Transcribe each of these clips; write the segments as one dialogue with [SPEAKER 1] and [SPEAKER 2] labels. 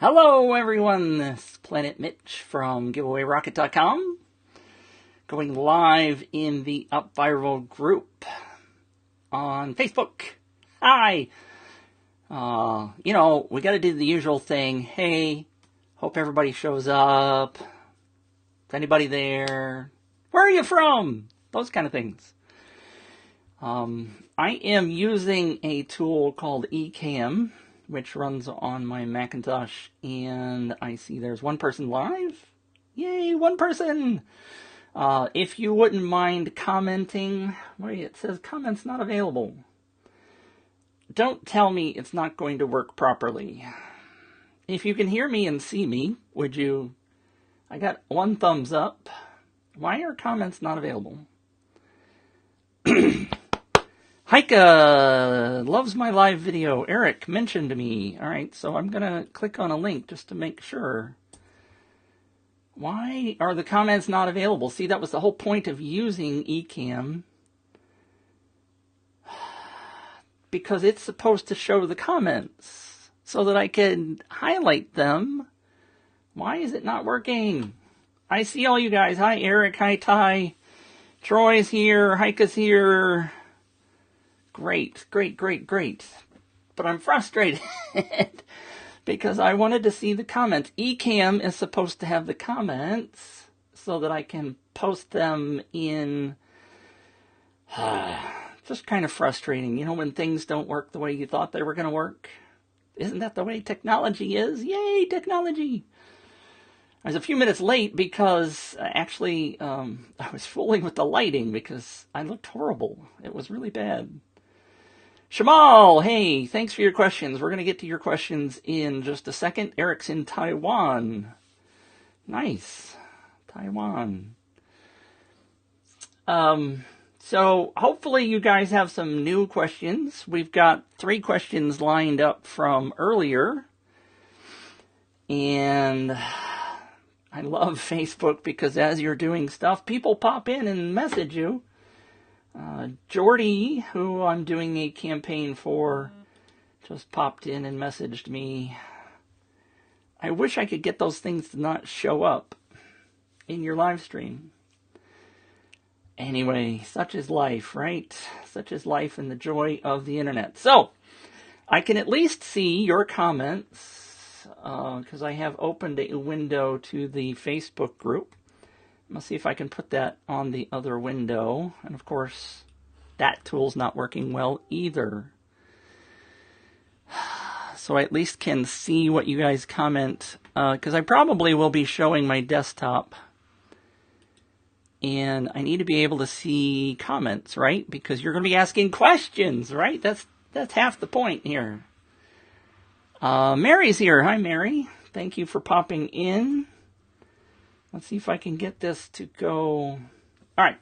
[SPEAKER 1] Hello everyone, this is Planet Mitch from GiveawayRocket.com, going live in the upViral group on Facebook. Hi! We gotta do the usual thing. Hey, hope everybody shows up. Is anybody there? Where are you from? Those kind of things. I am using a tool called Ecamm, which runs on my Macintosh, and I see there's one person live. Yay, one person! If you wouldn't mind commenting, wait, it says comments not available. Don't tell me it's not going to work properly. If you can hear me and see me, would you? I got one thumbs up. Why are comments not available? Heike loves my live video. Eric mentioned me. All right, so I'm going to click on a link just to make sure. Why are the comments not available? See, that was the whole point of using Ecamm. Because it's supposed to show the comments so that I can highlight them. Why is it not working? I see all you guys. Hi, Eric. Hi, Ty. Troy's here. Heike's here. Great. But I'm frustrated because I wanted to see the comments. Ecamm is supposed to have the comments so that I can post them in. Just kind of frustrating, when things don't work the way you thought they were going to work. Isn't that the way technology is? Yay, technology! I was a few minutes late because actually I was fooling with the lighting because I looked horrible. It was really bad. Shamal, hey, thanks for your questions. We're going to get to your questions in just a second. Eric's in Taiwan. Nice. Taiwan. So hopefully you guys have some new questions. We've got 3 questions lined up from earlier. And I love Facebook because as you're doing stuff, people pop in and message you. Jordy, who I'm doing a campaign for, just popped in and messaged me. I wish I could get those things to not show up in your live stream. Anyway, such is life, right? Such is life and the joy of the internet. So, I can at least see your comments because I have opened a window to the Facebook group. I'm going to see if I can put that on the other window. And of course, that tool's not working well either. So I at least can see what you guys comment. Because I probably will be showing my desktop. And I need to be able to see comments, right? Because you're going to be asking questions, right? That's half the point here. Mary's here. Hi, Mary. Thank you for popping in. Let's see if I can get this to go. All right.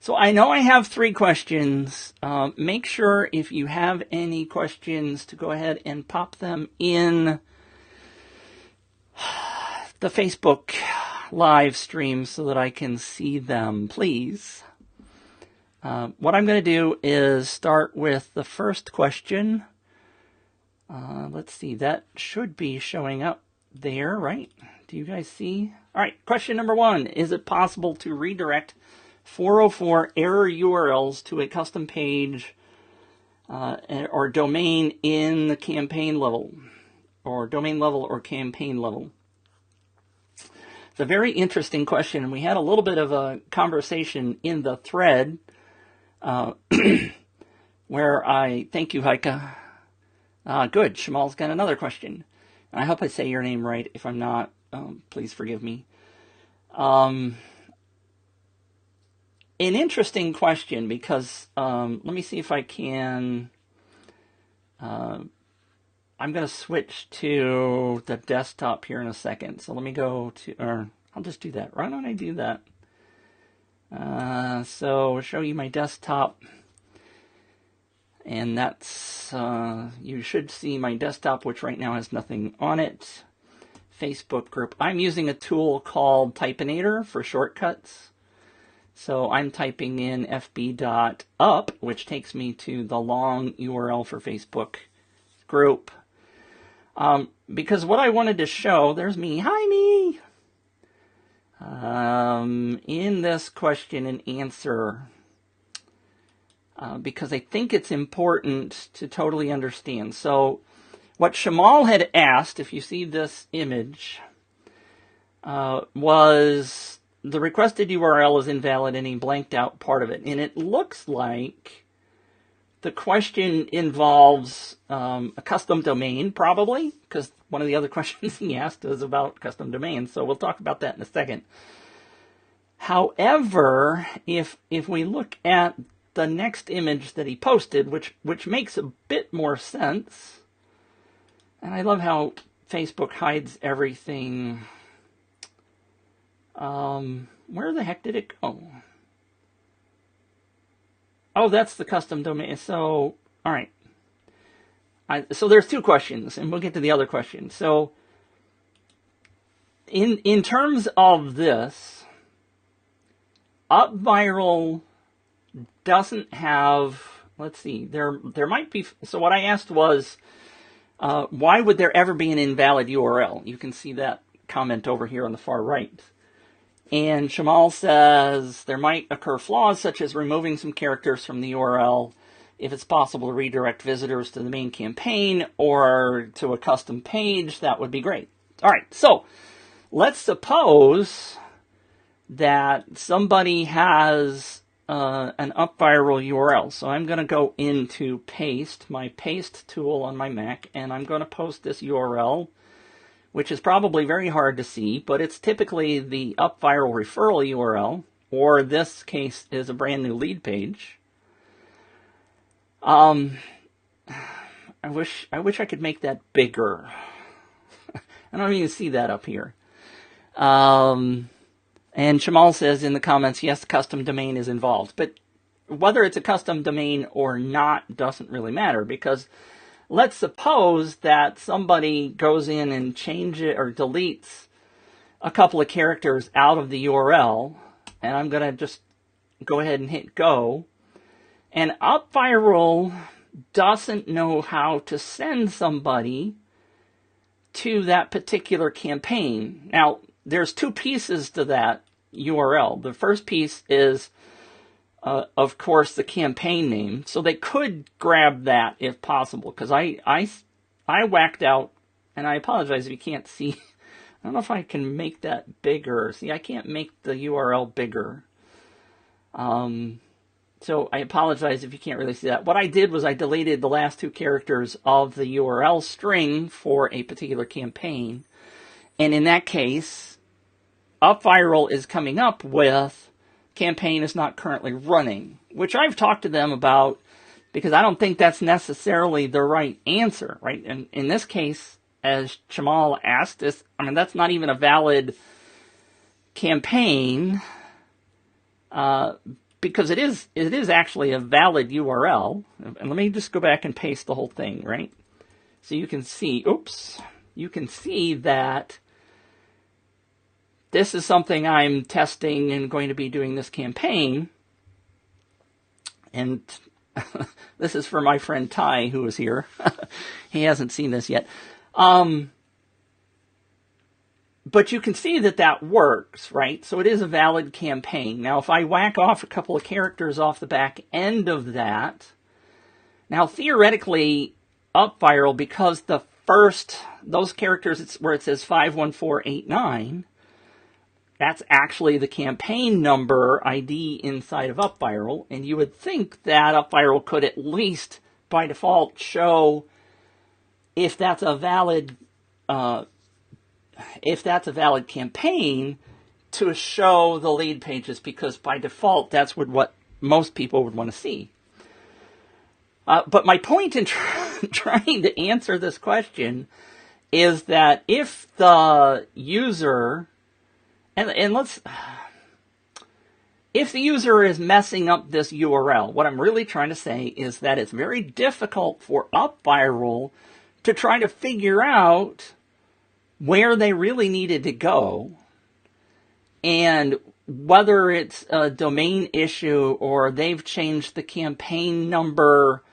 [SPEAKER 1] So I know I have 3 questions. Make sure if you have any questions to go ahead and pop them in the Facebook live stream so that I can see them, please. What I'm going to do is start with the first question. Let's see. That should be showing up there, right? Do you guys see? All right, question number 1. Is it possible to redirect 404 error URLs to a custom page or domain in the campaign level? Or domain level or campaign level? It's a very interesting question, and we had a little bit of a conversation in the thread where thank you, Heike. Good, Shamal's got another question. And I hope I say your name right. If I'm not, please forgive me. An interesting question because let me see if I can. I'm going to switch to the desktop here in a second. So let me go to, or I'll just do that. Why don't I do that? So I'll show you my desktop. And that's, you should see my desktop, which right now has nothing on it. Facebook group. I'm using a tool called Typinator for shortcuts. So I'm typing in fb.up, which takes me to the long URL for Facebook group. Because what I wanted to show, there's me, hi me, in this question and answer, because I think it's important to totally understand. So what Shamal had asked, if you see this image, was the requested URL is invalid and he blanked out part of it. And it looks like the question involves a custom domain, probably, because one of the other questions he asked is about custom domains. So we'll talk about that in a second. However, if we look at the next image that he posted, which makes a bit more sense, and I love how Facebook hides everything. Where the heck did it go? Oh, that's the custom domain. So, all right. So there's two questions, and we'll get to the other question. So, in terms of this, upViral doesn't have. Let's see. There might be. So what I asked was, why would there ever be an invalid URL? You can see that comment over here on the far right. And Shamal says there might occur flaws such as removing some characters from the URL if it's possible to redirect visitors to the main campaign or to a custom page. That would be great. All right, so let's suppose that somebody has an upViral URL. So I'm going to go into paste, my paste tool on my Mac, and I'm going to post this URL, which is probably very hard to see, but it's typically the upViral referral URL, or this case is a brand new lead page. I wish I could make that bigger. I don't even see that up here. And Shamal says in the comments, yes, custom domain is involved. But whether it's a custom domain or not doesn't really matter, because let's suppose that somebody goes in and changes or deletes a couple of characters out of the URL, and I'm going to just go ahead and hit go. And upViral doesn't know how to send somebody to that particular campaign. Now, there's two pieces to that URL. The first piece is, of course, the campaign name. So they could grab that if possible, because I whacked out, and I apologize if you can't see. I don't know if I can make that bigger. See, I can't make the URL bigger. So I apologize if you can't really see that. What I did was I deleted the last two characters of the URL string for a particular campaign. And in that case, upViral is coming up with campaign is not currently running, which I've talked to them about, because I don't think that's necessarily the right answer, right? And in this case, as Shamal asked us, I mean, that's not even a valid campaign, because it is actually a valid URL. And let me just go back and paste the whole thing, right? So you can see, you can see that this is something I'm testing and going to be doing this campaign. And this is for my friend Ty, who is here. He hasn't seen this yet. But you can see that that works, right? So it is a valid campaign. Now, if I whack off a couple of characters off the back end of that, now theoretically, upViral, because the first, those characters, it's where it says 51489, that's actually the campaign number ID inside of upViral, and you would think that upViral could at least, by default, show if that's a valid campaign, to show the lead pages, because by default, that's what most people would want to see. But my point in trying to answer this question is that if the user, if the user is messing up this URL, what I'm really trying to say is that it's very difficult for upViral to try to figure out where they really needed to go, and whether it's a domain issue or they've changed the campaign number,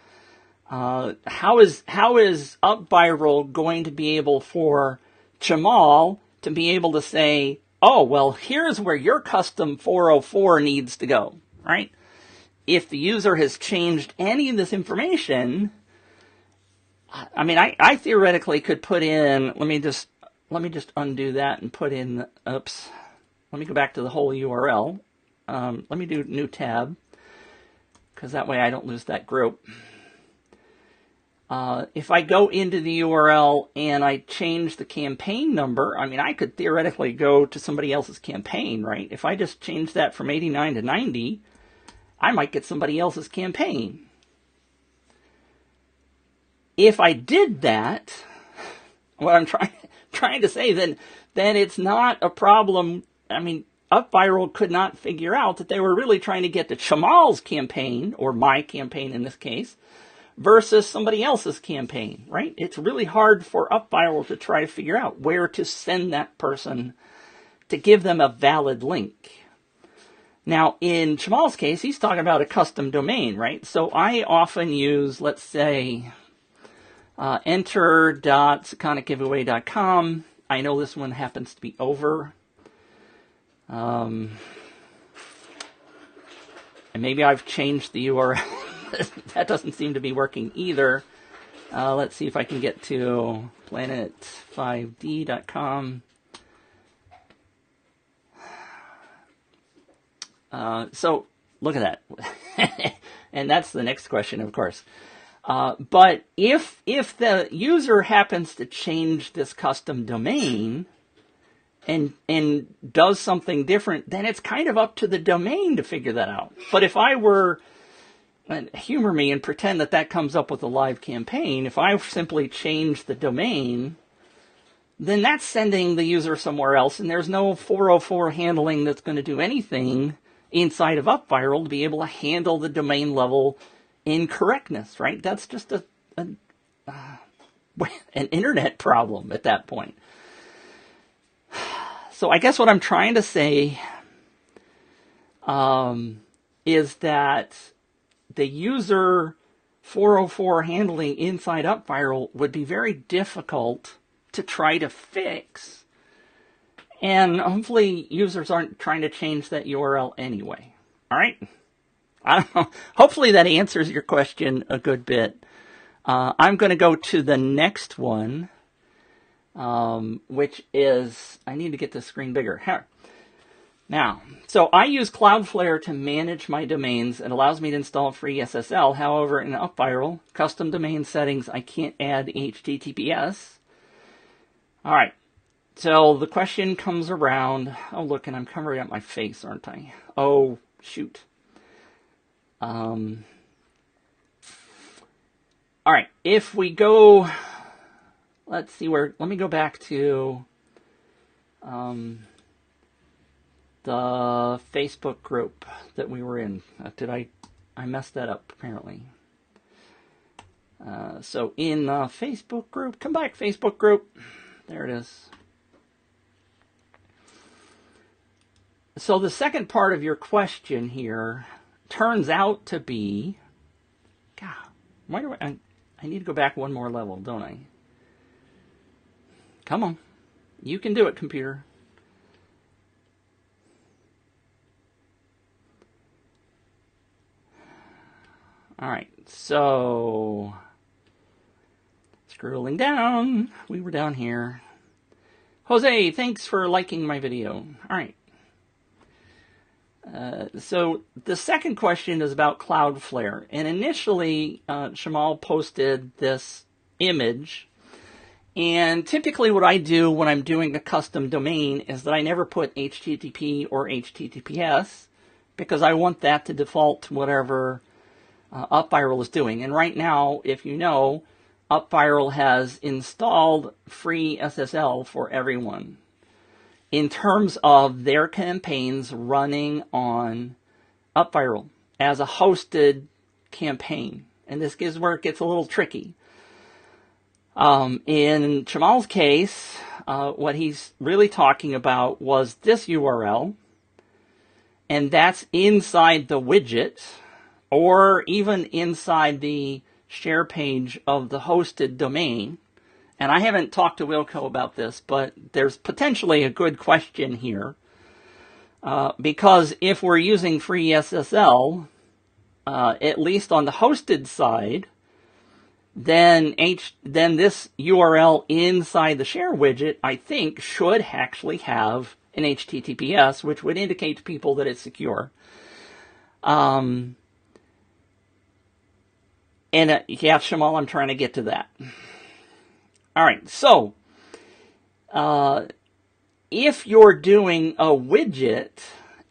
[SPEAKER 1] How is upViral going to be able for Jamal to be able to say, oh, well, here's where your custom 404 needs to go, right? If the user has changed any of this information, I mean, I theoretically could put in, let me just undo that and put in, oops, let me go back to the whole URL. Let me do new tab, because that way I don't lose that group. If I go into the URL and I change the campaign number, I mean, I could theoretically go to somebody else's campaign, right? If I just change that from 89 to 90, I might get somebody else's campaign. If I did that, what I'm trying to say, then it's not a problem. I mean, upViral could not figure out that they were really trying to get to Jamal's campaign, or my campaign in this case, versus somebody else's campaign, right? It's really hard for upViral to try to figure out where to send that person to give them a valid link. Now, in Jamal's case, he's talking about a custom domain, right? So I often use, let's say, enter.sakonicgiveaway.com. I know this one happens to be over. And maybe I've changed the URL. That doesn't seem to be working either. Let's see if I can get to planet5d.com. So look at that. And that's the next question, of course. But if the user happens to change this custom domain and does something different, then it's kind of up to the domain to figure that out. But if I were, humor me and pretend that comes up with a live campaign, if I simply change the domain, then that's sending the user somewhere else, and there's no 404 handling that's going to do anything inside of upViral to be able to handle the domain level incorrectness, right? That's just an internet problem at that point. So I guess what I'm trying to say is that the user 404 handling inside upViral would be very difficult to try to fix. And hopefully users aren't trying to change that URL anyway. All right? I don't know. Hopefully that answers your question a good bit. I'm going to go to the next one, which is, I need to get the screen bigger. Here. Now, so I use Cloudflare to manage my domains. It allows me to install free SSL. However, in upViral, custom domain settings, I can't add HTTPS. All right. So the question comes around. Oh, look, and I'm covering up my face, aren't I? Oh, shoot. All right. If we go, let's see where, let me go back to the Facebook group that we were in. I messed that up, apparently. So in the Facebook group, come back, Facebook group. There it is. So the second part of your question here turns out to be, God, why do I need to go back one more level, don't I? Come on. You can do it, computer. All right, so scrolling down, we were down here. Jose, thanks for liking my video. All right. So the second question is about Cloudflare. And initially, Shamal posted this image. And typically what I do when I'm doing a custom domain is that I never put HTTP or HTTPS because I want that to default to whatever upViral is doing. And right now, if you know, upViral has installed free SSL for everyone in terms of their campaigns running on upViral as a hosted campaign. And this is where it gets a little tricky. In Jamal's case, what he's really talking about was this URL, and that's inside the widget, or even inside the share page of the hosted domain. And I haven't talked to Wilco about this, but there's potentially a good question here. Because if we're using free SSL, at least on the hosted side, then this URL inside the share widget, I think, should actually have an HTTPS, which would indicate to people that it's secure. And yeah, Shamal, I'm trying to get to that. All right, so if you're doing a widget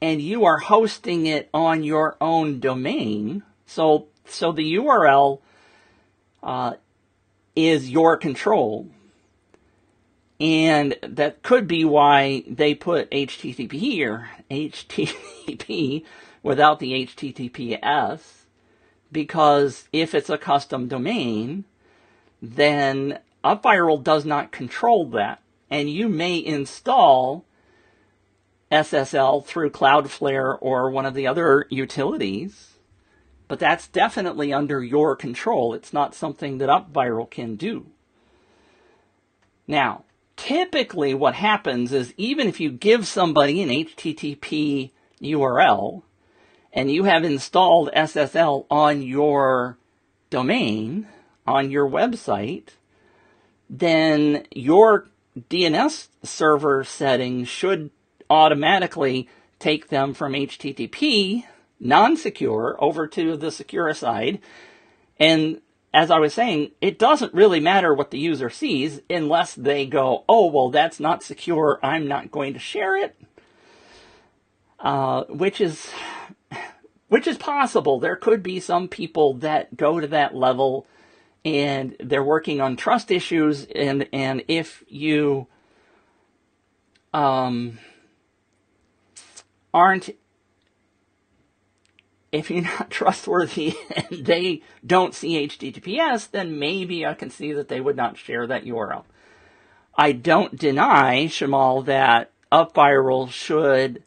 [SPEAKER 1] and you are hosting it on your own domain, so the URL is your control, and that could be why they put HTTP here, HTTP without the HTTPS, because if it's a custom domain, then upViral does not control that. And you may install SSL through Cloudflare or one of the other utilities, but that's definitely under your control. It's not something that upViral can do. Now, typically what happens is even if you give somebody an HTTP URL and you have installed SSL on your domain, on your website, then your DNS server settings should automatically take them from HTTP, non-secure, over to the secure side. And as I was saying, it doesn't really matter what the user sees unless they go, oh, well, that's not secure, I'm not going to share it. Which is possible. There could be some people that go to that level and they're working on trust issues, and if you if you're not trustworthy and they don't see HTTPS, then maybe I can see that they would not share that URL. I don't deny, Shamal, that upViral should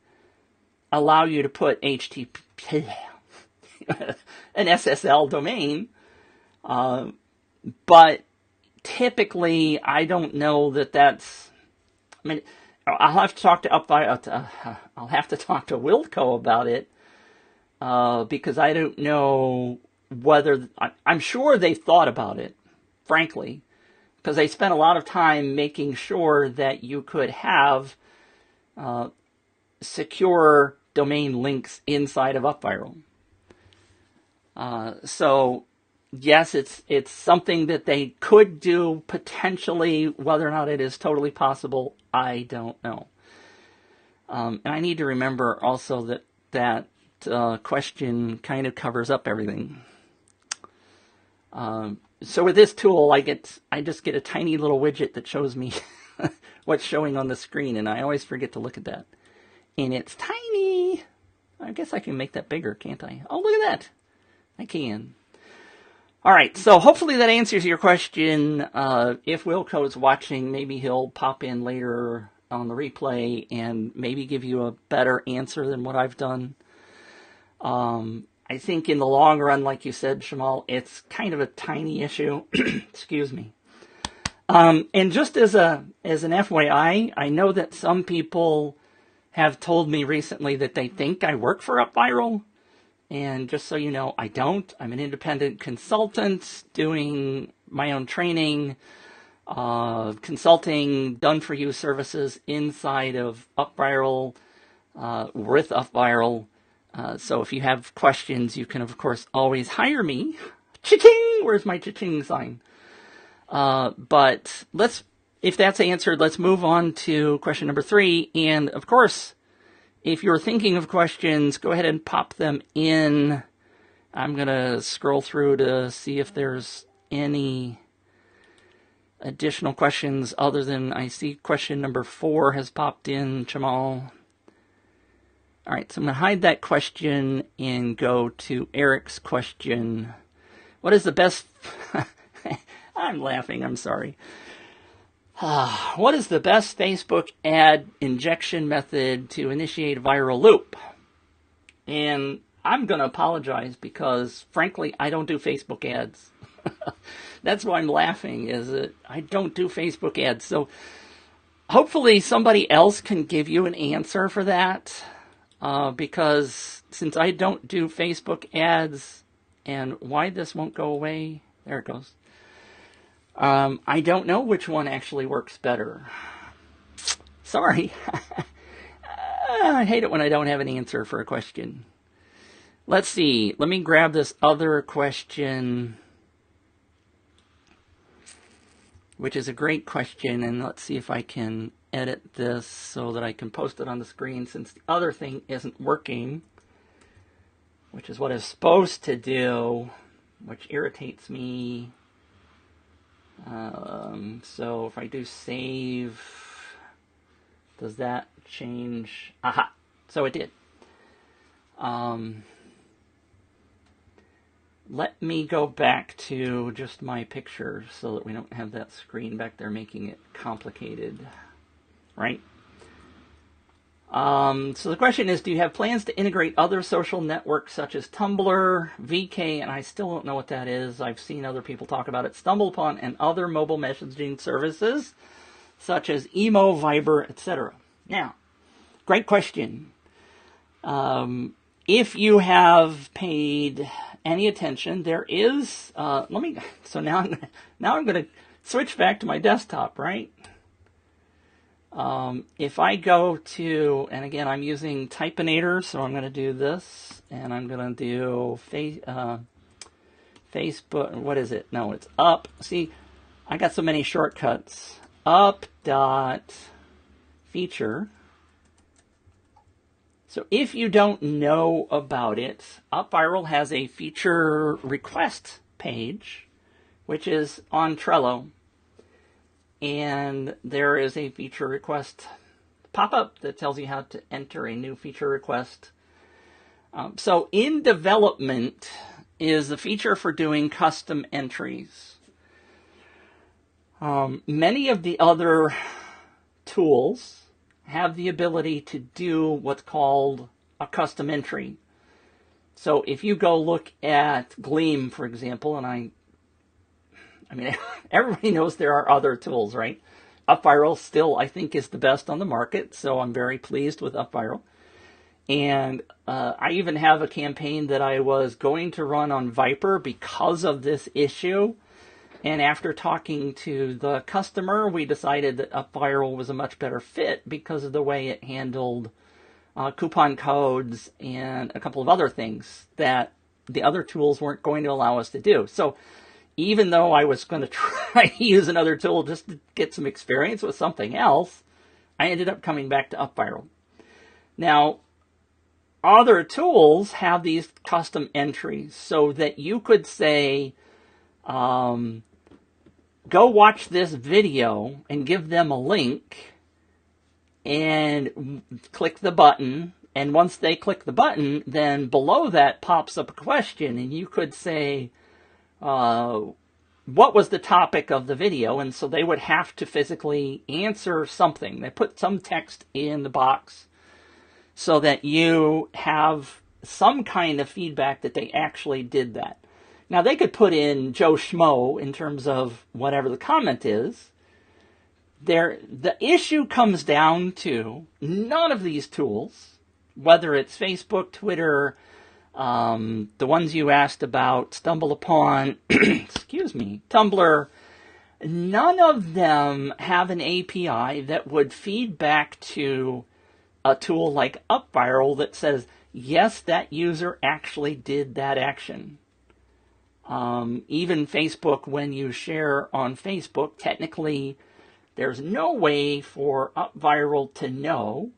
[SPEAKER 1] allow you to put HTTP an SSL domain, but typically I don't know that that's. I mean, I'll have to talk to upViral. I'll have to talk to Wilco about it because I don't know whether. I'm sure they thought about it, frankly, because they spent a lot of time making sure that you could have secure domain links inside of upViral. So yes, it's something that they could do potentially. Whether or not it is totally possible, I don't know. And I need to remember also that question kind of covers up everything. So with this tool, I just get a tiny little widget that shows me what's showing on the screen, and I always forget to look at that. And it's tiny. I guess I can make that bigger, can't I? Oh, look at that. I can. All right, so hopefully that answers your question. If Wilco's watching, maybe he'll pop in later on the replay and maybe give you a better answer than what I've done. I think in the long run, like you said, Shamal, it's kind of a tiny issue. Excuse me. And just as an FYI, I know that some people have told me recently that they think I work for upViral. And just so you know, I don't. I'm an independent consultant doing my own training, consulting, done-for-you services inside of upViral, with upViral. So if you have questions, you can, of course, always hire me. Cha-ching! Where's my cha-ching sign? But if that's answered, let's move on to question number 3. And, of course, if you're thinking of questions, go ahead and pop them in. I'm going to scroll through to see if there's any additional questions other than I see question number 4 has popped in, Jamal. All right, so I'm going to hide that question and go to Eric's question. What is the best... I'm laughing, I'm sorry. What is the best Facebook ad injection method to initiate a viral loop? And I'm going to apologize because, frankly, I don't do Facebook ads. That's why I'm laughing, is that I don't do Facebook ads. So hopefully somebody else can give you an answer for that, because since I don't do Facebook ads, and why this won't go away, there it goes. I don't know which one actually works better. Sorry. I hate it when I don't have an answer for a question. Let's see. Let me grab this other question, which is a great question, and let's see if I can edit this so that I can post it on the screen, since the other thing isn't working, which is what it's supposed to do, which irritates me. So if I do save, does that change? Aha! So it did. Let me go back to just my picture so that we don't have that screen back there making it complicated, right? So the question is, do you have plans to integrate other social networks such as Tumblr, VK, and I still don't know what that is. I've seen other people talk about it, StumbleUpon, and other mobile messaging services such as Emo, Viber, etc. Now, great question. If you have paid any attention, there is, so now I'm going to switch back to my desktop, right? If I go to, and again, I'm using Typinator, so I'm going to do this, and I'm going to do Facebook, what is it? No, it's up. See, I got so many shortcuts. Up.feature. So if you don't know about it, upViral has a feature request page, which is on Trello. And there is a feature request pop-up that tells you how to enter a new feature request. So in development is the feature for doing custom entries. Many of the other tools have the ability to do what's called a custom entry. So if you go look at Gleam, for example, and I mean, everybody knows there are other tools, right? upViral still, I think, is the best on the market, so I'm very pleased with upViral. And I even have a campaign that I was going to run on Viper because of this issue. And after talking to the customer, we decided that upViral was a much better fit because of the way it handled coupon codes and a couple of other things that the other tools weren't going to allow us to do. So even though I was going to try to use another tool just to get some experience with something else, I ended up coming back to upViral. Now, other tools have these custom entries so that you could say, go watch this video and give them a link and click the button. And once they click the button, then below that pops up a question, and you could say, what was the topic of the video? And so they would have to physically answer something. They put some text in the box so that you have some kind of feedback that they actually did that. Now, they could put in Joe Schmo in terms of whatever the comment is. The issue comes down to none of these tools, whether it's Facebook, Twitter, the ones you asked about, StumbleUpon, excuse me, Tumblr, none of them have an API that would feed back to a tool like upViral that says, yes, that user actually did that action. Even Facebook, when you share on Facebook, technically there's no way for upViral to know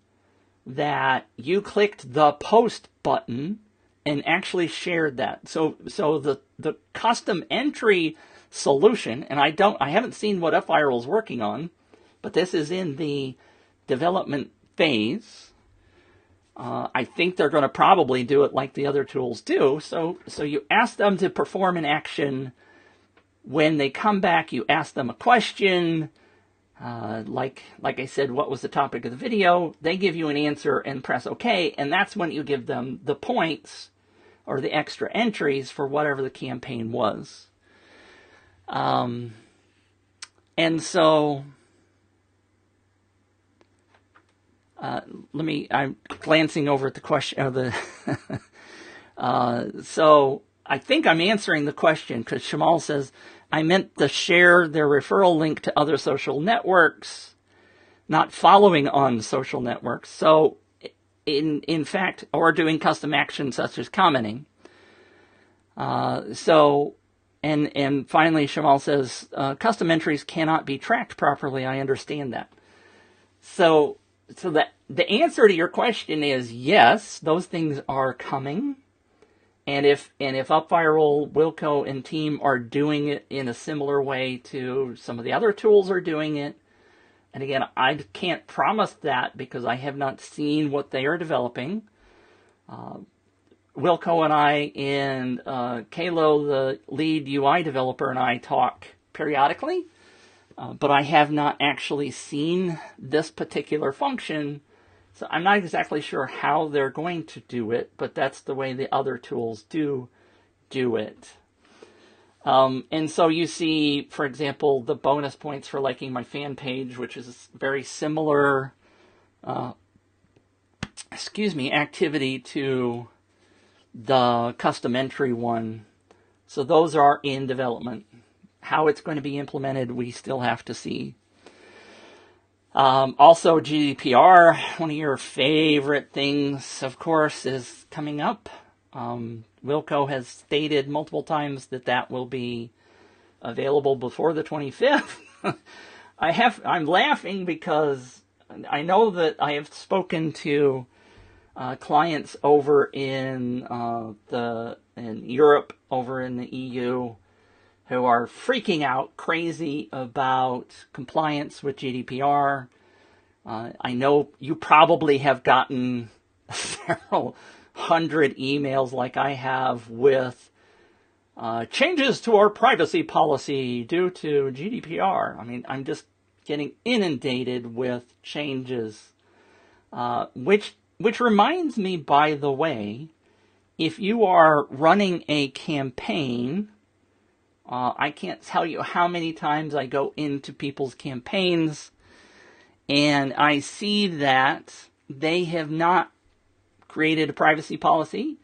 [SPEAKER 1] that you clicked the post button and actually shared that. So the custom entry solution, and I haven't seen what upViral is working on, but this is in the development phase. I think they're going to probably do it like the other tools do. So you ask them to perform an action. When they come back, you ask them a question. Like I said, what was the topic of the video? They give you an answer and press OK, and that's when you give them the points or the extra entries for whatever the campaign was. And so, I'm glancing over at the question, so I think I'm answering the question because Shamal says, I meant to share their referral link to other social networks, not following on social networks. So in fact, or doing custom actions such as commenting. And finally, Shamal says, custom entries cannot be tracked properly. I understand that. So that the answer to your question is yes, those things are coming. And if upViral, Wilco, and team are doing it in a similar way to some of the other tools are doing it, and again, I can't promise that because I have not seen what they are developing. Wilco and I and Kalo, the lead UI developer, and I talk periodically, but I have not actually seen this particular function. So I'm not exactly sure how they're going to do it, but that's the way the other tools do it. And so you see, for example, the bonus points for liking my fan page, which is very similar, activity to the custom entry one. So those are in development. How it's going to be implemented, we still have to see. Also, GDPR, one of your favorite things, of course, is coming up. Wilco has stated multiple times that will be available before the 25th. I'm laughing because I know that I have spoken to clients over in Europe, over in the EU, who are freaking out crazy about compliance with GDPR. I know you probably have gotten several hundred emails like I have with changes to our privacy policy due to GDPR. I mean, I'm just getting inundated with changes, which reminds me, by the way, if you are running a campaign, I can't tell you how many times I go into people's campaigns and I see that they have not created a privacy policy,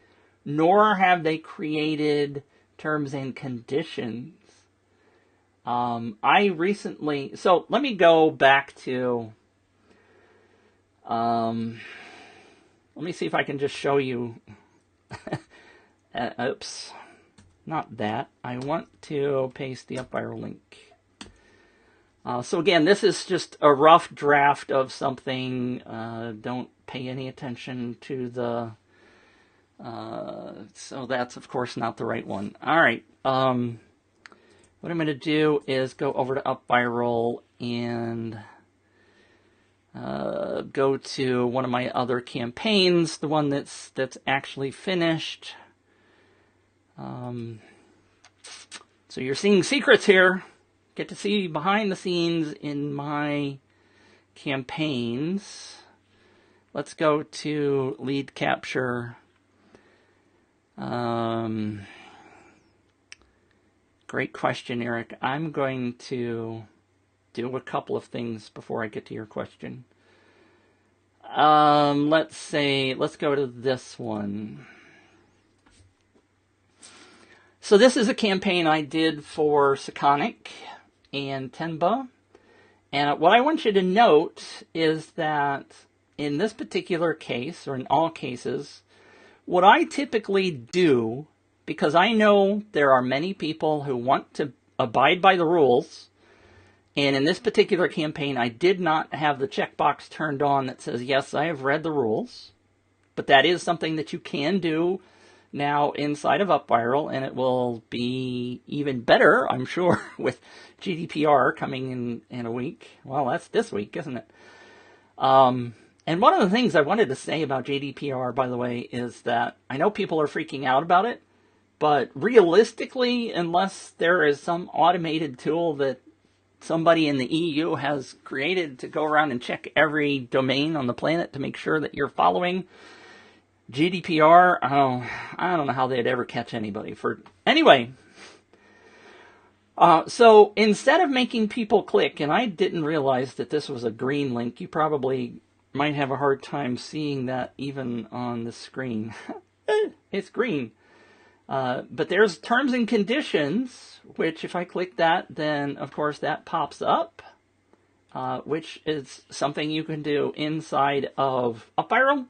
[SPEAKER 1] nor have they created terms and conditions. So let me go back to, let me see if I can just show you, oops. Not that. I want to paste the upViral link. So again, this is just a rough draft of something. Don't pay any attention to the... so that's, of course, not the right one. All right. What I'm going to do is go over to upViral and go to one of my other campaigns, the one that's actually finished. So you're seeing secrets here. Get to see behind the scenes in my campaigns. Let's go to lead capture. Great question, Eric. I'm going to do a couple of things before I get to your question. Let's go to this one. So this is a campaign I did for Sakonic and Tenba. And what I want you to note is that in this particular case, or in all cases, what I typically do, because I know there are many people who want to abide by the rules, and in this particular campaign, I did not have the checkbox turned on that says, yes, I have read the rules. But that is something that you can do now inside of upViral, and it will be even better, I'm sure, with GDPR coming in a week. Well, that's this week, isn't it? And one of the things I wanted to say about GDPR, by the way, is that I know people are freaking out about it, but realistically, unless there is some automated tool that somebody in the EU has created to go around and check every domain on the planet to make sure that you're following GDPR, I don't know how they'd ever catch anybody for... Anyway, So instead of making people click, and I didn't realize that this was a green link, you probably might have a hard time seeing that even on the screen. It's green. But there's terms and conditions, which if I click that, then of course that pops up, which is something you can do inside of upViral.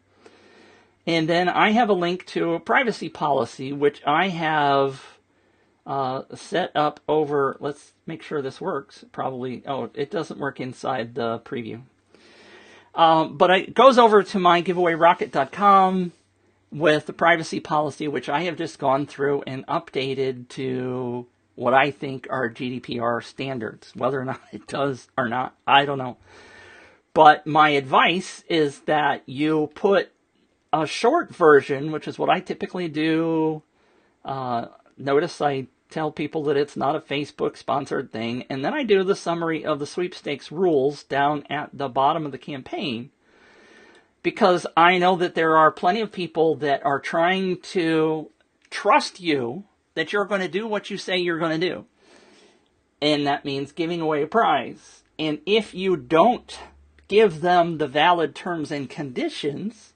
[SPEAKER 1] And then I have a link to a privacy policy, which I have set up over, let's make sure this works. Probably, oh, it doesn't work inside the preview. But it goes over to mygiveawayrocket.com with the privacy policy, which I have just gone through and updated to what I think are GDPR standards. Whether or not it does or not, I don't know. But my advice is that you put a short version, which is what I typically do. Notice I tell people that it's not a Facebook sponsored thing. And then I do the summary of the sweepstakes rules down at the bottom of the campaign. Because I know that there are plenty of people that are trying to trust you that you're going to do what you say you're going to do. And that means giving away a prize. And if you don't give them the valid terms and conditions,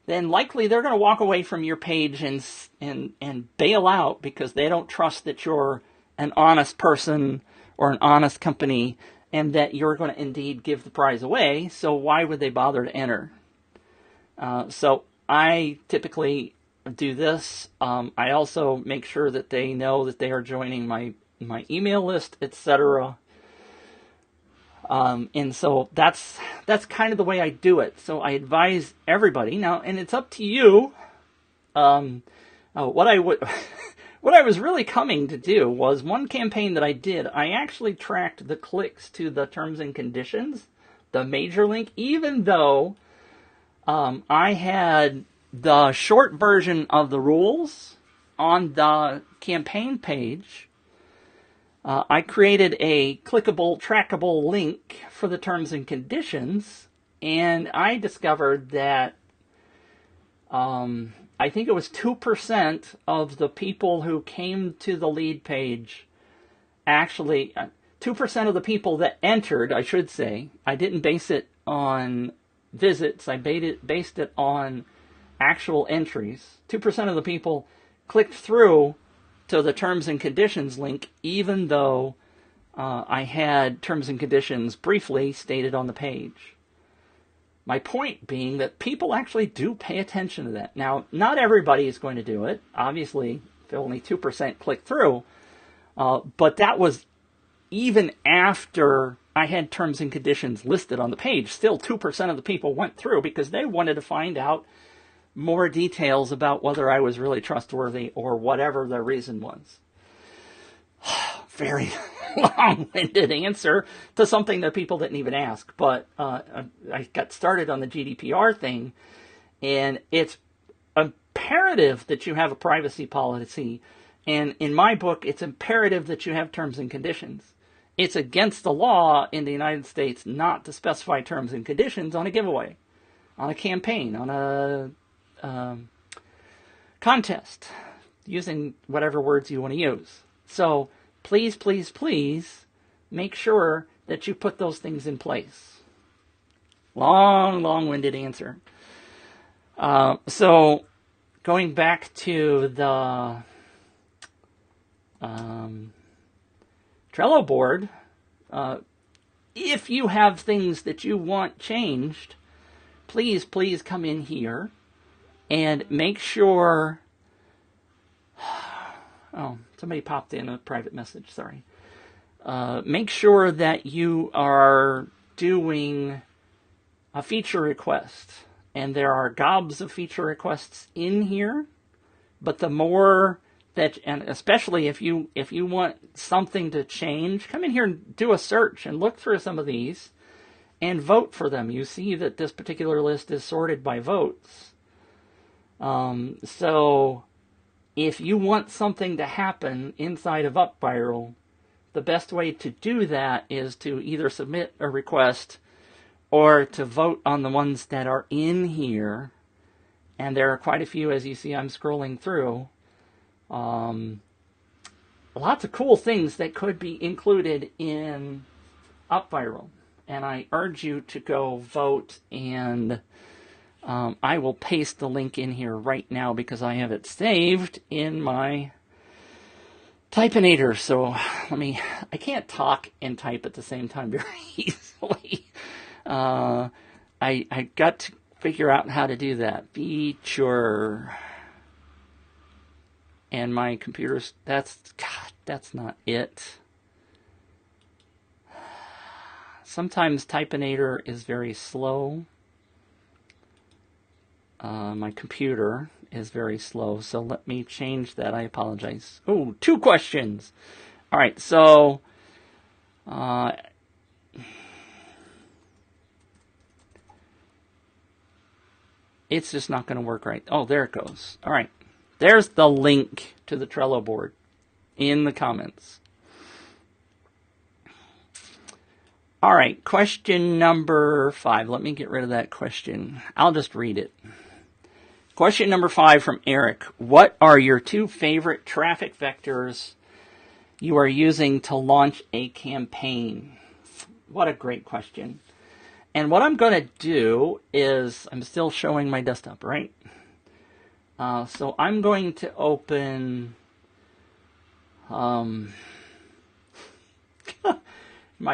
[SPEAKER 1] then likely they're going to walk away from your page and bail out because they don't trust that you're an honest person or an honest company and that you're going to indeed give the prize away. So why would they bother to enter? So I typically do this. I also make sure that they know that they are joining my email list, etc. And so that's kind of the way I do it. So I advise everybody now, and it's up to you. What I was really coming to do was one campaign that I did. I actually tracked the clicks to the terms and conditions, the major link, even though I had the short version of the rules on the campaign page. I created a clickable, trackable link for the terms and conditions, and I discovered that I think it was 2% of the people who came to the lead page, actually, 2% of the people that entered, I should say, I didn't base it on visits, I based it on actual entries. 2% of the people clicked through to the terms and conditions link, even though I had terms and conditions briefly stated on the page. My point being that people actually do pay attention to that. Now, not everybody is going to do it. Obviously, if only 2% click through. But that was even after I had terms and conditions listed on the page. Still, 2% of the people went through because they wanted to find out more details about whether I was really trustworthy or whatever the reason was. Very long-winded answer to something that people didn't even ask. But I got started on the GDPR thing, and it's imperative that you have a privacy policy. And in my book, it's imperative that you have terms and conditions. It's against the law in the United States not to specify terms and conditions on a giveaway, on a campaign, on a contest, using whatever words you want to use. So please, please, please make sure that you put those things in place. Long-winded answer. So going back to the Trello board, if you have things that you want changed, please come in here and make sure... Oh, somebody popped in a private message, sorry. Make sure that you are doing a feature request. And there are gobs of feature requests in here. But the more that, and especially if you want something to change, come in here and do a search and look through some of these and vote for them. You see that this particular list is sorted by votes. So if you want something to happen inside of upViral, the best way to do that is to either submit a request or to vote on the ones that are in here. And there are quite a few, as you see I'm scrolling through. lots of cool things that could be included in upViral. And I urge you to go vote, and I will paste the link in here right now because I have it saved in my Typinator. So I can't talk and type at the same time very easily. I got to figure out how to do that. Feature. And my computer's, that's not it. Sometimes Typinator is very slow. My computer is very slow, so let me change that. I apologize. Oh, 2 questions. All right, so it's just not going to work right. Oh, there it goes. All right. There's the link to the Trello board in the comments. All right, question number 5. Let me get rid of that question. I'll just read it. Question number 5 from Eric. What are your 2 favorite traffic vectors you are using to launch a campaign? What a great question. And what I'm going to do is, I'm still showing my desktop, right? So I'm going to open, my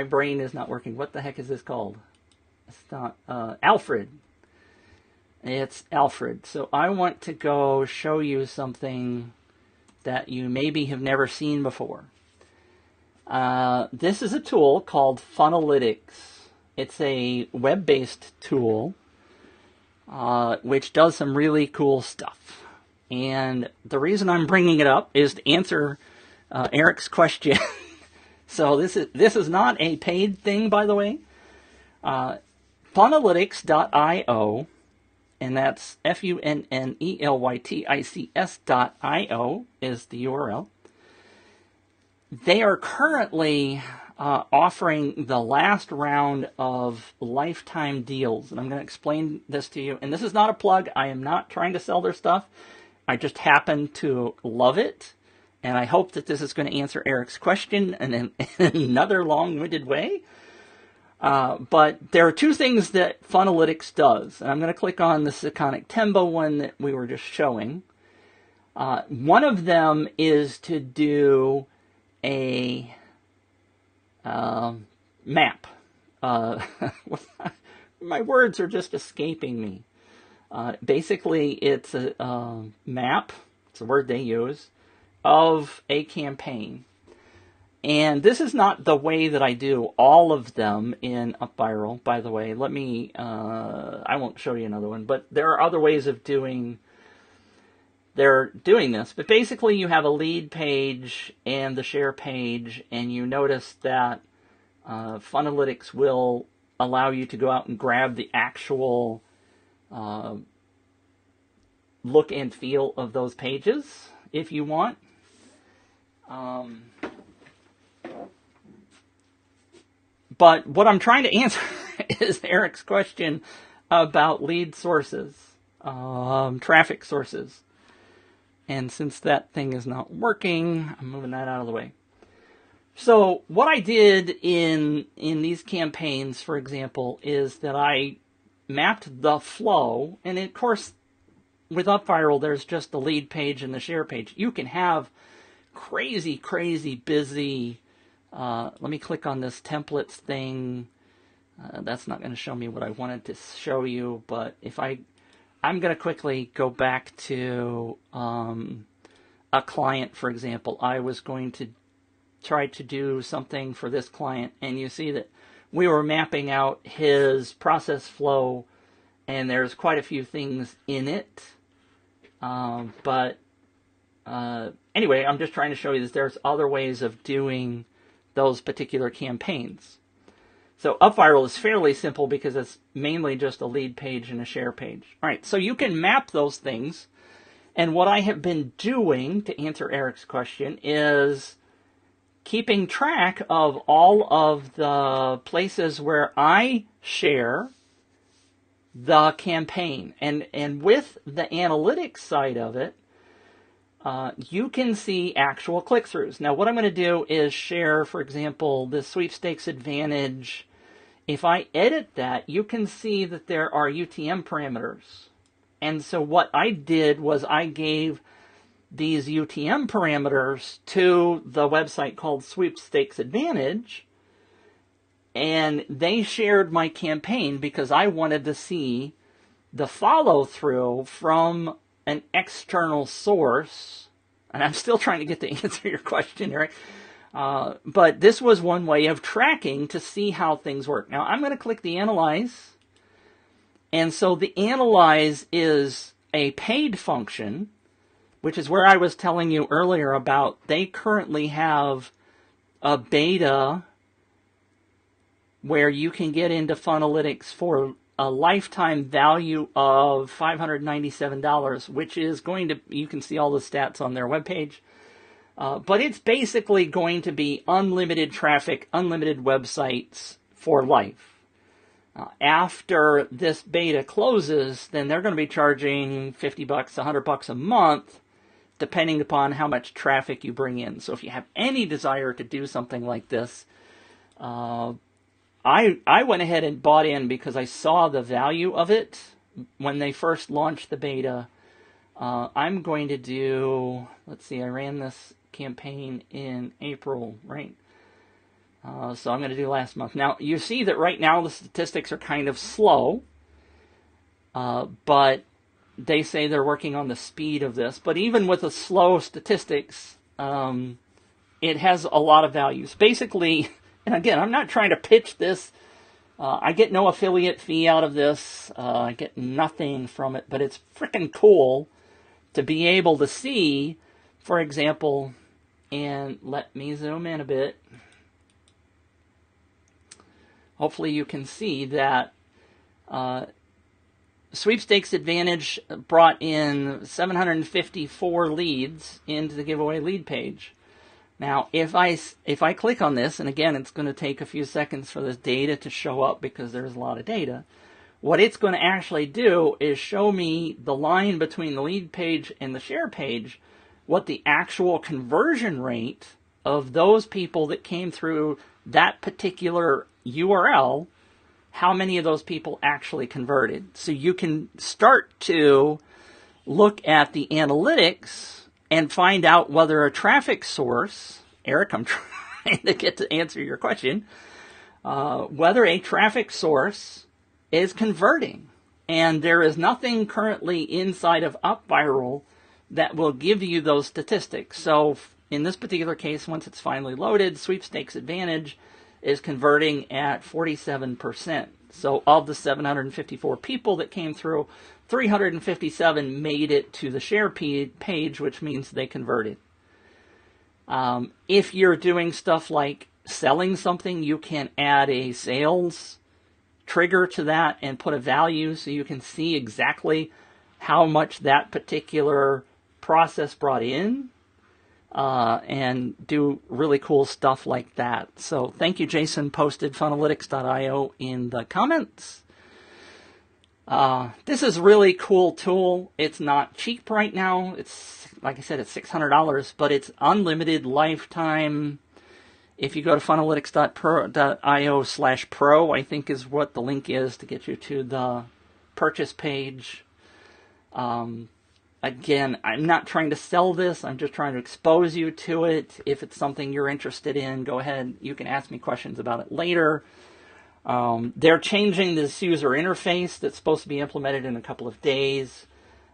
[SPEAKER 1] brain is not working. What the heck is this called? It's not, Alfred. It's Alfred. So I want to go show you something that you maybe have never seen before. This is a tool called Funnelytics. It's a web-based tool which does some really cool stuff. And the reason I'm bringing it up is to answer Eric's question. So this is not a paid thing, by the way. Funnelytics.io, and that's Funnelytics.io is the URL. They are currently offering the last round of lifetime deals. And I'm going to explain this to you. And this is not a plug. I am not trying to sell their stuff. I just happen to love it. And I hope that this is going to answer Eric's question in another long-winded way. But there are 2 things that Funnelytics does. And I'm going to click on the Seconic Tembo one that we were just showing. One of them is to do a map. My words are just escaping me. Basically, it's a map, it's a word they use, of a campaign. And this is not the way that I do all of them in upViral, by the way. Let me, I won't show you another one, but there are other ways of doing this. But basically, you have a lead page and the share page, and you notice that Funnelytics will allow you to go out and grab the actual look and feel of those pages if you want. But what I'm trying to answer is Eric's question about lead sources, traffic sources. And since that thing is not working, I'm moving that out of the way. So what I did in these campaigns, for example, is that I mapped the flow. And of course, with upViral, there's just the lead page and the share page. You can have crazy, crazy busy. Let me click on this templates thing. That's not going to show me what I wanted to show you. But if I'm going to quickly go back to a client, for example. I was going to try to do something for this client, and you see that we were mapping out his process flow, and there's quite a few things in it. But anyway, I'm just trying to show you that there's other ways of doing those particular campaigns. So upViral is fairly simple because it's mainly just a lead page and a share page. All right, so you can map those things. And what I have been doing, to answer Eric's question, is keeping track of all of the places where I share the campaign. And with the analytics side of it, you can see actual click-throughs. Now, what I'm going to do is share, for example, the Sweepstakes Advantage. If I edit that, you can see that there are UTM parameters. And so what I did was I gave these UTM parameters to the website called Sweepstakes Advantage, and they shared my campaign because I wanted to see the follow-through from an external source. And I'm still trying to get to answer your question, Eric. But this was one way of tracking to see how things work. Now, I'm going to click the Analyze. And so the Analyze is a paid function, which is where I was telling you earlier about they currently have a beta where you can get into Funnelytics for a lifetime value of $597, which is going to, you can see all the stats on their webpage. But it's basically going to be unlimited traffic, unlimited websites for life. After this beta closes, then they're going to be charging $50, $100 a month, depending upon how much traffic you bring in. So if you have any desire to do something like this, I went ahead and bought in because I saw the value of it when they first launched the beta. I'm going to do, let's see, I ran this campaign in April, right? So I'm going to do last month. Now, you see that right now the statistics are kind of slow, but they say they're working on the speed of this. But even with the slow statistics, it has a lot of values. Basically, and again, I'm not trying to pitch this. I get no affiliate fee out of this. I get nothing from it, but it's freaking cool to be able to see, for example, and let me zoom in a bit. Hopefully you can see that Sweepstakes Advantage brought in 754 leads into the giveaway lead page. Now, if I click on this, and again, it's going to take a few seconds for this data to show up because there's a lot of data, what it's going to actually do is show me the line between the lead page and the share page, what the actual conversion rate of those people that came through that particular URL, how many of those people actually converted. So you can start to look at the analytics and find out whether a traffic source, Eric, I'm trying to get to answer your question, whether a traffic source is converting. And there is nothing currently inside of upViral that will give you those statistics. So in this particular case, once it's finally loaded, Sweepstakes Advantage is converting at 47%. So of the 754 people that came through, 357 made it to the share page, which means they converted. If you're doing stuff like selling something, you can add a sales trigger to that and put a value so you can see exactly how much that particular process brought in. And do really cool stuff like that. So thank you, Jason. Posted Funnelytics.io in the comments. This is a really cool tool. It's not cheap right now. It's, like I said, it's $600, but it's unlimited lifetime. If you go to Funnelytics.io/pro, I think is what the link is to get you to the purchase page. Again, I'm not trying to sell this. I'm just trying to expose you to it. If it's something you're interested in, go ahead. You can ask me questions about it later. They're changing this user interface that's supposed to be implemented in a couple of days.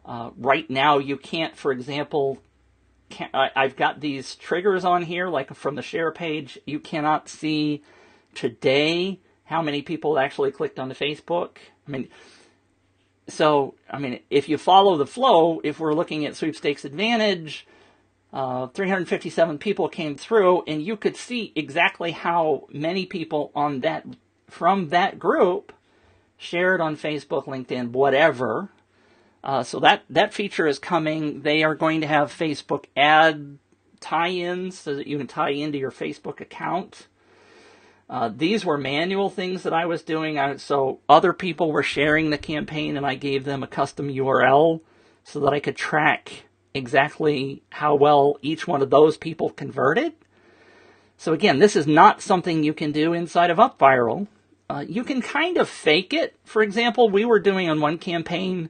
[SPEAKER 1] Right now, you can't, for example, I've got these triggers on here, like from the share page. You cannot see today how many people actually clicked on the Facebook. So, if you follow the flow, if we're looking at Sweepstakes Advantage, 357 people came through, and you could see exactly how many people on that from that group shared on Facebook, LinkedIn, whatever. So that feature is coming. They are going to have Facebook ad tie-ins so that you can tie into your Facebook account. These were manual things that I was doing. So other people were sharing the campaign, and I gave them a custom URL so that I could track exactly how well each one of those people converted. So again, this is not something you can do inside of upViral. You can kind of fake it. For example, we were doing on one campaign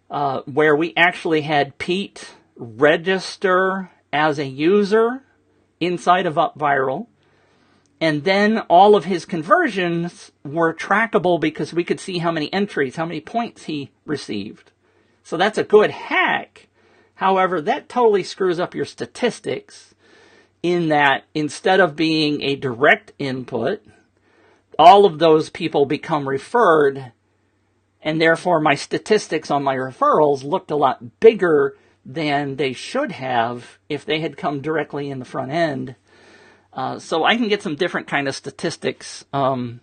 [SPEAKER 1] where we actually had Pete register as a user inside of upViral. And then all of his conversions were trackable because we could see how many entries, how many points he received. So that's a good hack. However, that totally screws up your statistics in that instead of being a direct input, all of those people become referred, and therefore my statistics on my referrals looked a lot bigger than they should have if they had come directly in the front end. So I can get some different kind of statistics from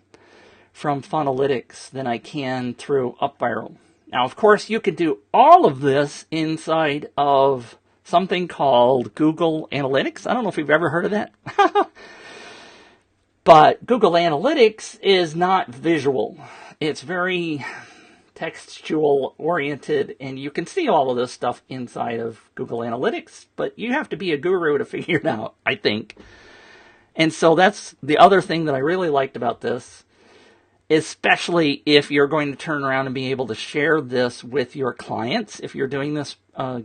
[SPEAKER 1] Funnelytics than I can through upViral. Now, of course, you could do all of this inside of something called Google Analytics. I don't know if you've ever heard of that. But Google Analytics is not visual. It's very textual oriented, and you can see all of this stuff inside of Google Analytics, but you have to be a guru to figure it out, I think. And so that's the other thing that I really liked about this, especially if you're going to turn around and be able to share this with your clients. If you're doing this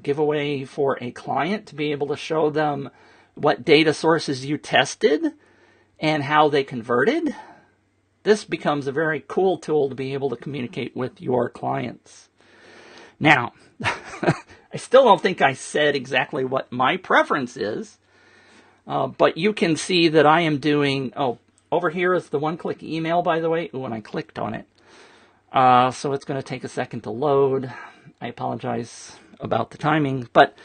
[SPEAKER 1] giveaway for a client, to be able to show them what data sources you tested and how they converted, this becomes a very cool tool to be able to communicate with your clients. Now, I still don't think I said exactly what my preference is, but you can see that I am doing, over here is the one-click email, by the way, when I clicked on it. So it's going to take a second to load. I apologize about the timing, but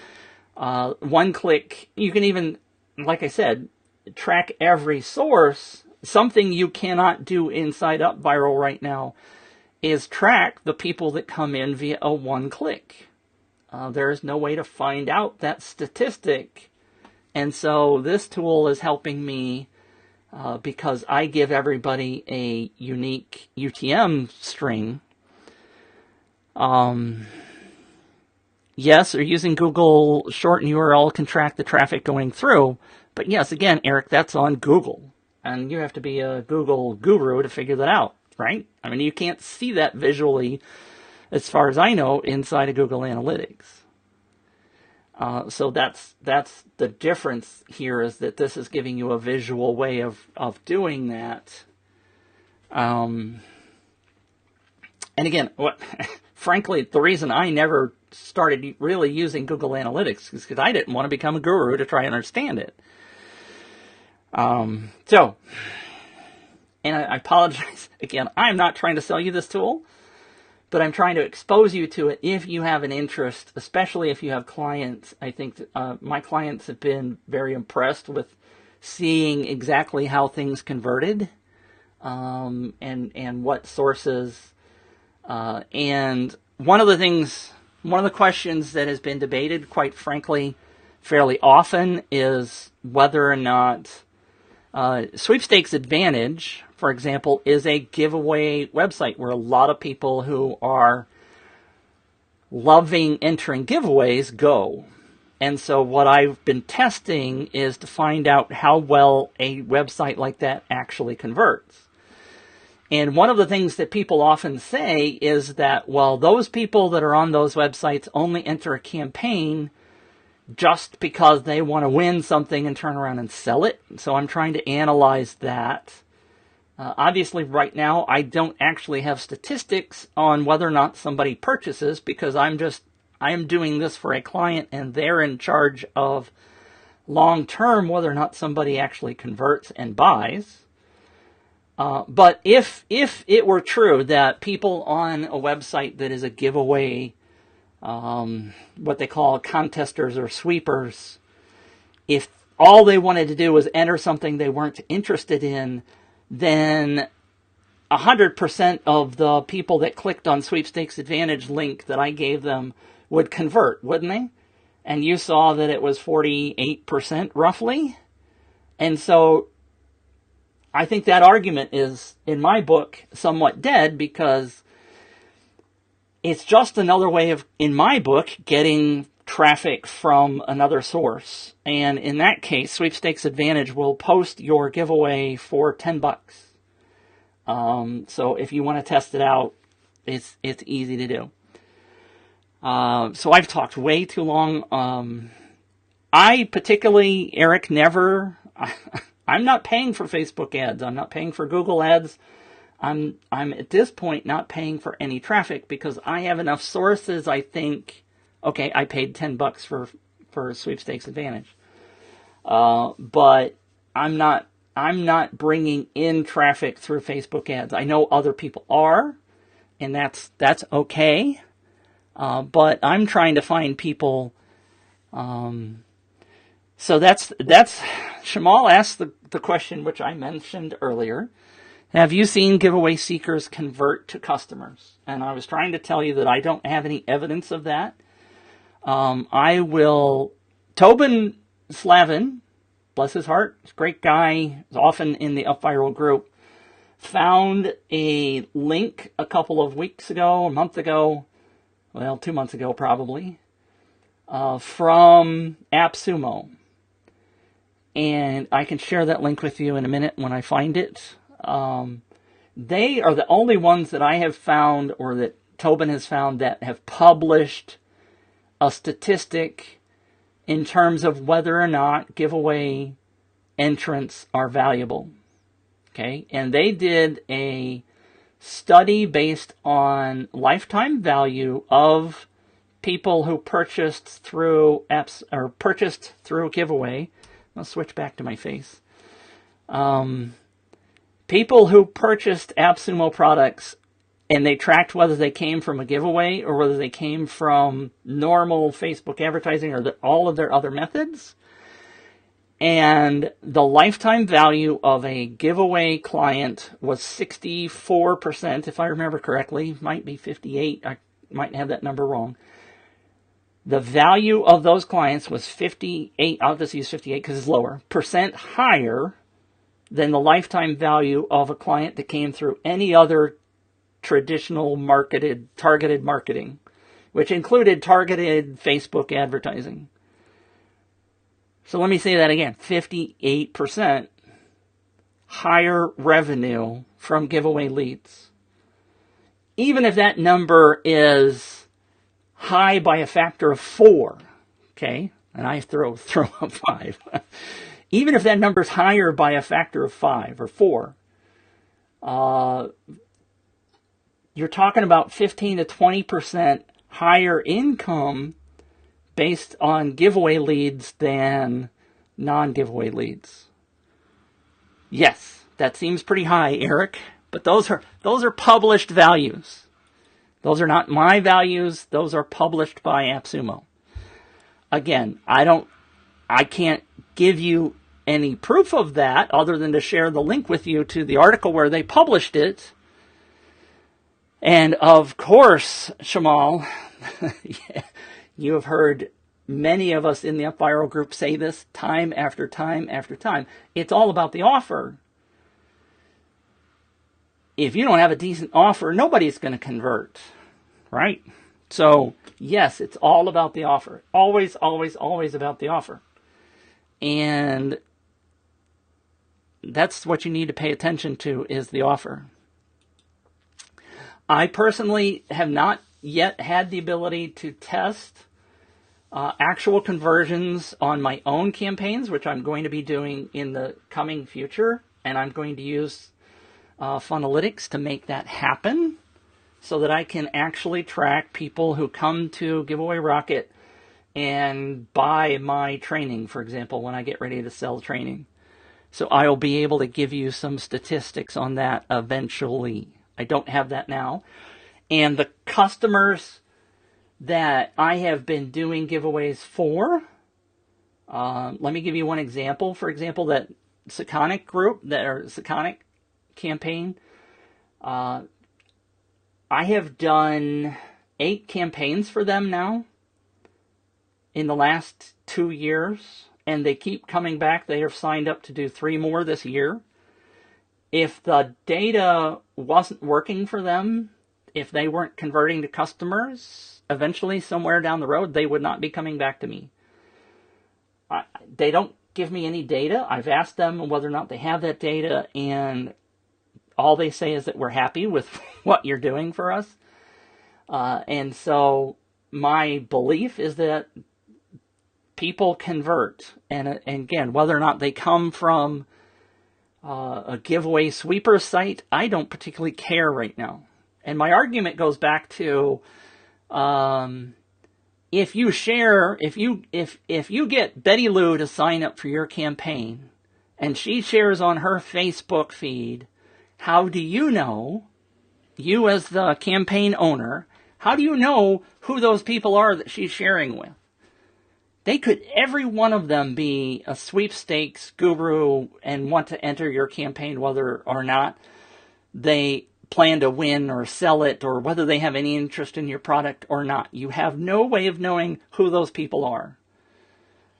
[SPEAKER 1] one-click, you can even, like I said, track every source. Something you cannot do inside upViral right now is track the people that come in via a one-click. There is no way to find out that statistic. And so this tool is helping me because I give everybody a unique UTM string. Yes, or using Google shorten URL can track the traffic going through. But yes, again, Eric, that's on Google. And you have to be a Google guru to figure that out, right? I mean, you can't see that visually, as far as I know, inside of Google Analytics. So that's the difference here, is that this is giving you a visual way of doing that. And again, frankly, the reason I never started really using Google Analytics is because I didn't want to become a guru to try and understand it. And I apologize again. I'm not trying to sell you this tool, but I'm trying to expose you to it if you have an interest, especially if you have clients. I think my clients have been very impressed with seeing exactly how things converted, and what sources. And one of the questions that has been debated, quite frankly, fairly often, is whether or not Sweepstakes Advantage, for example, is a giveaway website where a lot of people who are loving entering giveaways go. And so what I've been testing is to find out how well a website like that actually converts. And one of the things that people often say is that, well, those people that are on those websites only enter a campaign just because they want to win something and turn around and sell it. So I'm trying to analyze that. Obviously, right now, I don't actually have statistics on whether or not somebody purchases, because I am doing this for a client, and they're in charge of long-term whether or not somebody actually converts and buys. But if it were true that people on a website that is a giveaway, what they call contesters or sweepers, if all they wanted to do was enter something they weren't interested in, then 100% of the people that clicked on Sweepstakes Advantage link that I gave them would convert, wouldn't they? And you saw that it was 48% roughly. And so I think that argument is, in my book, somewhat dead, because it's just another way of, in my book, getting traffic from another source. And in that case, Sweepstakes Advantage will post your giveaway for $10. So if you want to test it out, it's easy to do. So I've talked way too long. I particularly, Eric, I'm not paying for Facebook ads. I'm not paying for Google ads. I'm at this point not paying for any traffic because I have enough sources. I think, okay, I paid $10 for Sweepstakes Advantage. But I'm not bringing in traffic through Facebook ads. I know other people are, and that's okay. But I'm trying to find people. So that's Shamal asked the question which I mentioned earlier. Have you seen giveaway seekers convert to customers? And I was trying to tell you that I don't have any evidence of that. Tobin Slavin, bless his heart, he's a great guy, he's often in the upViral group, found a link a couple of weeks ago, a month ago, well, 2 months ago probably, from AppSumo. And I can share that link with you in a minute when I find it. They are the only ones that I have found, or that Tobin has found, that have published a statistic in terms of whether or not giveaway entrants are valuable. Okay, and they did a study based on lifetime value of people who purchased through apps or purchased through giveaway. I'll switch back to my face. People who purchased AppSumo products, and they tracked whether they came from a giveaway or whether they came from normal Facebook advertising or all of their other methods. And the lifetime value of a giveaway client was 64%, if I remember correctly. Might be 58. I might have that number wrong. The value of those clients was 58, I'll just use 58 because it's lower, percent higher than the lifetime value of a client that came through any other traditional targeted marketing, which included targeted Facebook advertising. So let me say that again, 58% higher revenue from giveaway leads. Even if that number is high by a factor of 4, okay, and I throw a 5. Even if that number is higher by a factor of 5 or 4, you're talking about 15 to 20% higher income based on giveaway leads than non-giveaway leads. Yes, that seems pretty high, Eric, but those are published values. Those are not my values. Those are published by AppSumo. Again, I can't give you any proof of that other than to share the link with you to the article where they published it. And of course, Shamal, you have heard many of us in the upViral group say this time after time after time. It's all about the offer. If you don't have a decent offer, nobody's going to convert, right? So, yes, it's all about the offer. Always, always, always about the offer. And that's what you need to pay attention to, is the offer. I personally have not yet had the ability to test actual conversions on my own campaigns, which I'm going to be doing in the coming future. And I'm going to use Funnelytics to make that happen so that I can actually track people who come to Giveaway Rocket and buy my training, for example, when I get ready to sell training. So I'll be able to give you some statistics on that eventually. I don't have that now. And the customers that I have been doing giveaways for, let me give you one example. For example, that Sakonic group, Sakonic campaign, I have done 8 campaigns for them now in the last 2 years, and they keep coming back. They have signed up to do 3 more this year. If the data wasn't working for them, if they weren't converting to customers, eventually somewhere down the road, they would not be coming back to me. They don't give me any data. I've asked them whether or not they have that data, and all they say is that we're happy with what you're doing for us. And so my belief is that people convert. And again, whether or not they come from a giveaway sweeper site, I don't particularly care right now. And my argument goes back to if you get Betty Lou to sign up for your campaign and she shares on her Facebook feed, how do you know, you as the campaign owner, how do you know who those people are that she's sharing with? They could, every one of them, be a sweepstakes guru and want to enter your campaign whether or not they plan to win or sell it, or whether they have any interest in your product or not. You have no way of knowing who those people are.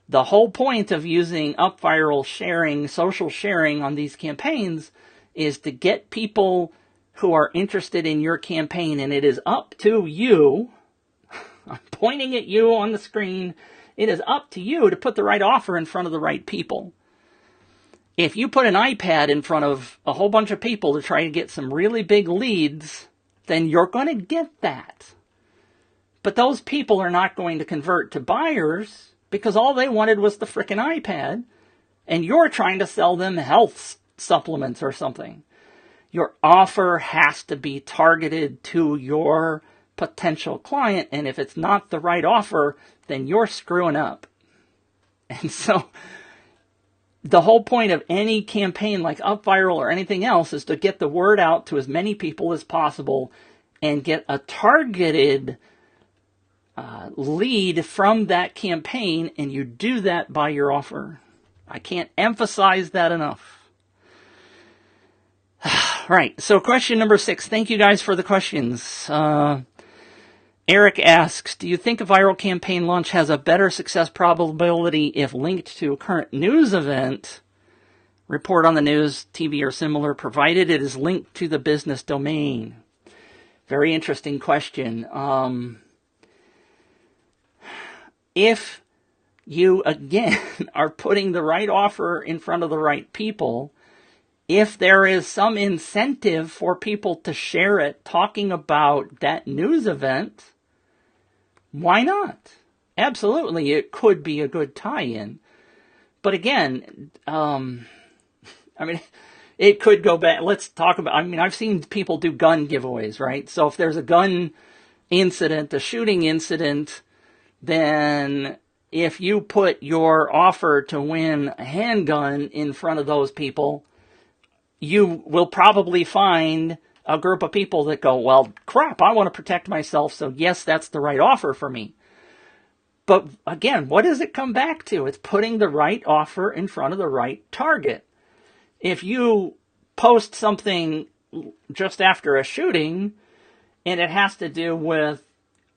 [SPEAKER 1] The whole point of using upViral sharing, social sharing on these campaigns is to get people who are interested in your campaign, and it is up to you. I'm pointing at you on the screen. It is up to you to put the right offer in front of the right people. If you put an iPad in front of a whole bunch of people to try to get some really big leads, then you're going to get that. But those people are not going to convert to buyers because all they wanted was the frickin' iPad, and you're trying to sell them health supplements or something. Your offer has to be targeted to your potential client, and if it's not the right offer, then you're screwing up. And so the whole point of any campaign like upViral or anything else is to get the word out to as many people as possible and get a targeted lead from that campaign, and you do that by your offer. I can't emphasize that enough. Right, so question number 6. Thank you guys for the questions. Eric asks, do you think a viral campaign launch has a better success probability if linked to a current news event, report on the news, TV, or similar, provided it is linked to the business domain? Very interesting question. If you, again, are putting the right offer in front of the right people, if there is some incentive for people to share it talking about that news event, why not? Absolutely, it could be a good tie-in. But again, it could go back. Let's talk about, I've seen people do gun giveaways, right? So if there's a gun incident, a shooting incident, then if you put your offer to win a handgun in front of those people, you will probably find a group of people that go, well, crap, I want to protect myself, so yes, that's the right offer for me. But again, what does it come back to? It's putting the right offer in front of the right target. If you post something just after a shooting and it has to do with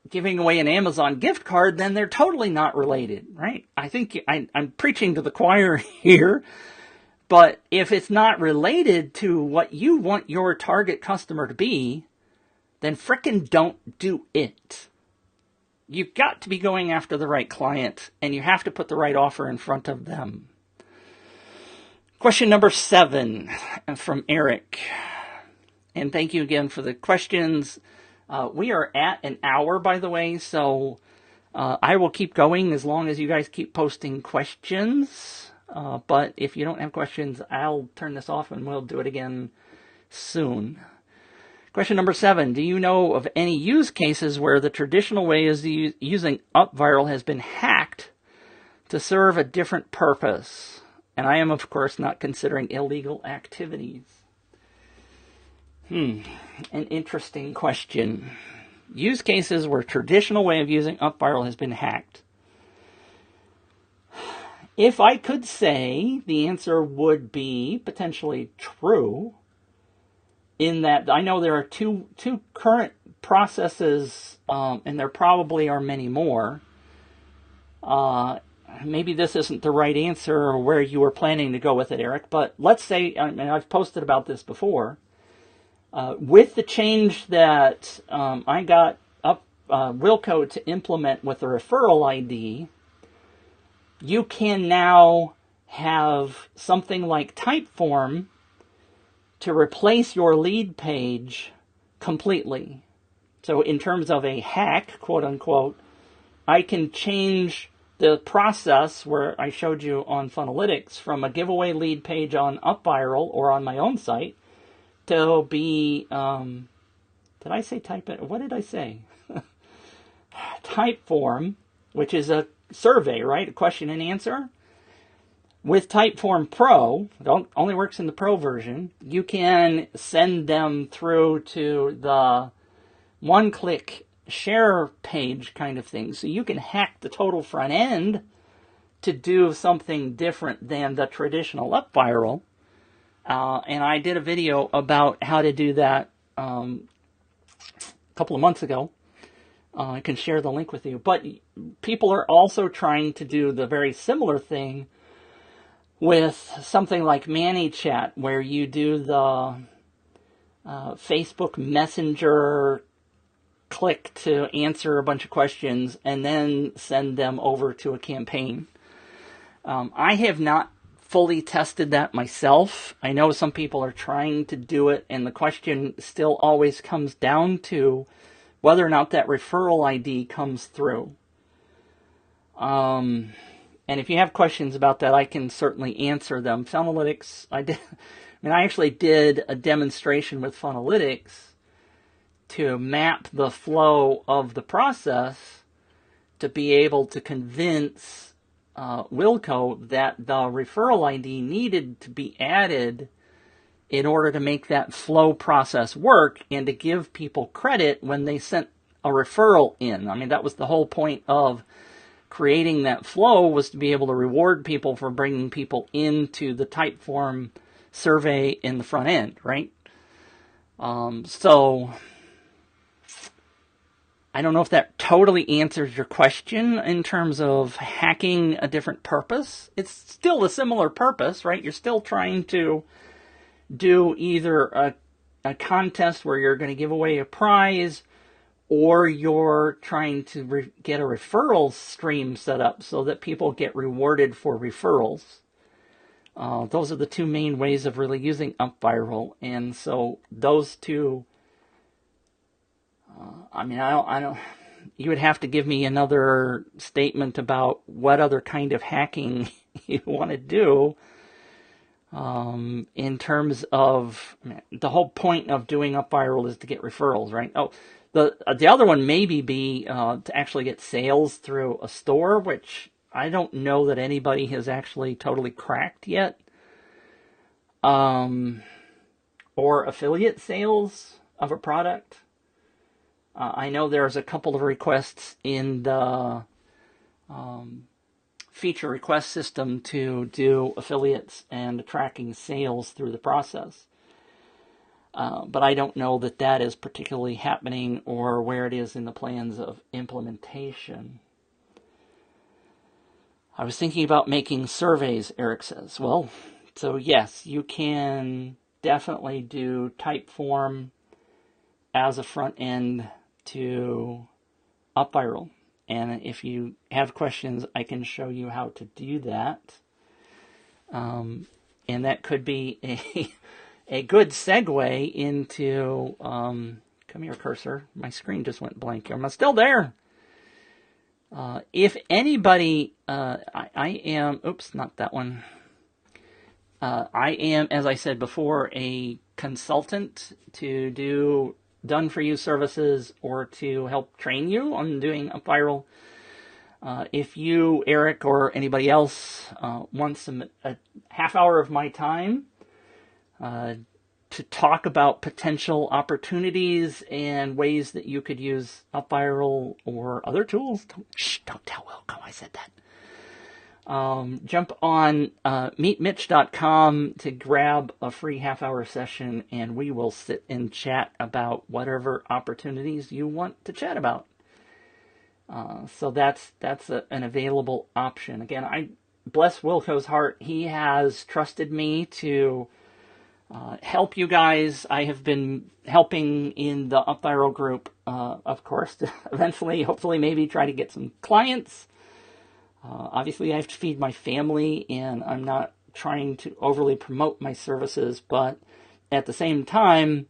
[SPEAKER 1] giving away an Amazon gift card, then they're totally not related, right? I think I'm preaching to the choir here. But if it's not related to what you want your target customer to be, then frickin' don't do it. You've got to be going after the right client, and you have to put the right offer in front of them. Question number 7 from Eric. And thank you again for the questions. We are at an hour, by the way, so I will keep going as long as you guys keep posting questions. But if you don't have questions, I'll turn this off and we'll do it again soon. Question number 7. Do you know of any use cases where the traditional way of using upViral has been hacked to serve a different purpose? And I am, of course, not considering illegal activities. An interesting question. Use cases where traditional way of using upViral has been hacked. If I could say, the answer would be potentially true, in that I know there are two current processes, and there probably are many more. Maybe this isn't the right answer or where you were planning to go with it, Eric, but let's say, and I've posted about this before, With the change that I got Wilco to implement with the referral ID, you can now have something like Typeform to replace your lead page completely. So in terms of a hack, quote unquote, I can change the process where I showed you on Funnelytics from a giveaway lead page on upViral or on my own site to be, did I say type it? What did I say? Typeform, which is a survey, right? A question and answer. With Typeform Pro, it only works in the Pro version, you can send them through to the one-click share page kind of thing. So you can hack the total front end to do something different than the traditional upViral. And I did a video about how to do that a couple of months ago. I can share the link with you. But people are also trying to do the very similar thing with something like ManyChat, where you do the Facebook Messenger click to answer a bunch of questions and then send them over to a campaign. I have not fully tested that myself. I know some people are trying to do it, and the question still always comes down to whether or not that referral ID comes through. And if you have questions about that, I can certainly answer them. Funnelytics, I actually did a demonstration with Funnelytics to map the flow of the process to be able to convince Wilco that the referral ID needed to be added in order to make that flow process work and to give people credit when they sent a referral in. I mean, that was the whole point of creating that flow, was to be able to reward people for bringing people into the Typeform survey in the front end, right? So I don't know if that totally answers your question in terms of hacking a different purpose. It's still a similar purpose, right? You're still trying to do either a contest where you're going to give away a prize, or you're trying to get a referral stream set up so that people get rewarded for referrals. Those are the two main ways of really using upViral. And so those two, I don't, you would have to give me another statement about what other kind of hacking you want to do. In terms of, the whole point of doing upViral is to get referrals, right? Oh, the other one maybe be to actually get sales through a store, which I don't know that anybody has actually totally cracked yet. Or affiliate sales of a product. I know there's a couple of requests in the feature request system to do affiliates and tracking sales through the process. But I don't know that that is particularly happening or where it is in the plans of implementation. I was thinking about making surveys, Eric says. Well, so yes, you can definitely do Typeform as a front end to upViral. And if you have questions, I can show you how to do that. And that could be a good segue into, come here, cursor. My screen just went blank. Am I still there? If anybody, I am, oops, not that one. I am, as I said before, a consultant to do done-for-you services or to help train you on doing upViral. If you, Eric, or anybody else wants a half hour of my time to talk about potential opportunities and ways that you could use upViral or other tools, don't tell Wilco I said that. Jump on meetmitch.com to grab a free half-hour session, and we will sit and chat about whatever opportunities you want to chat about. So that's an available option. Again, I bless Wilco's heart. He has trusted me to help you guys. I have been helping in the upViral group, of course, to eventually, hopefully, maybe try to get some clients. Obviously, I have to feed my family, and I'm not trying to overly promote my services, but at the same time,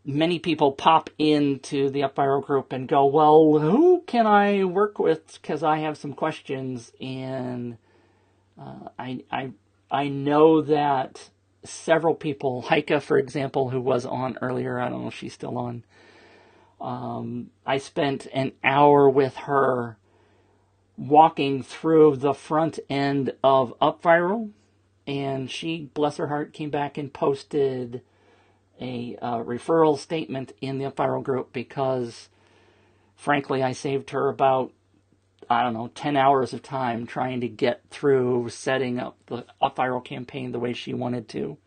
[SPEAKER 1] many people pop into the upViral group and go, well, who can I work with? Because I have some questions, and I know that several people, Heike, for example, who was on earlier, I don't know if she's still on, I spent an hour with her walking through the front end of upViral, and she, bless her heart, came back and posted a referral statement in the upViral group because, frankly, I saved her about, 10 hours of time trying to get through setting up the upViral campaign the way she wanted to.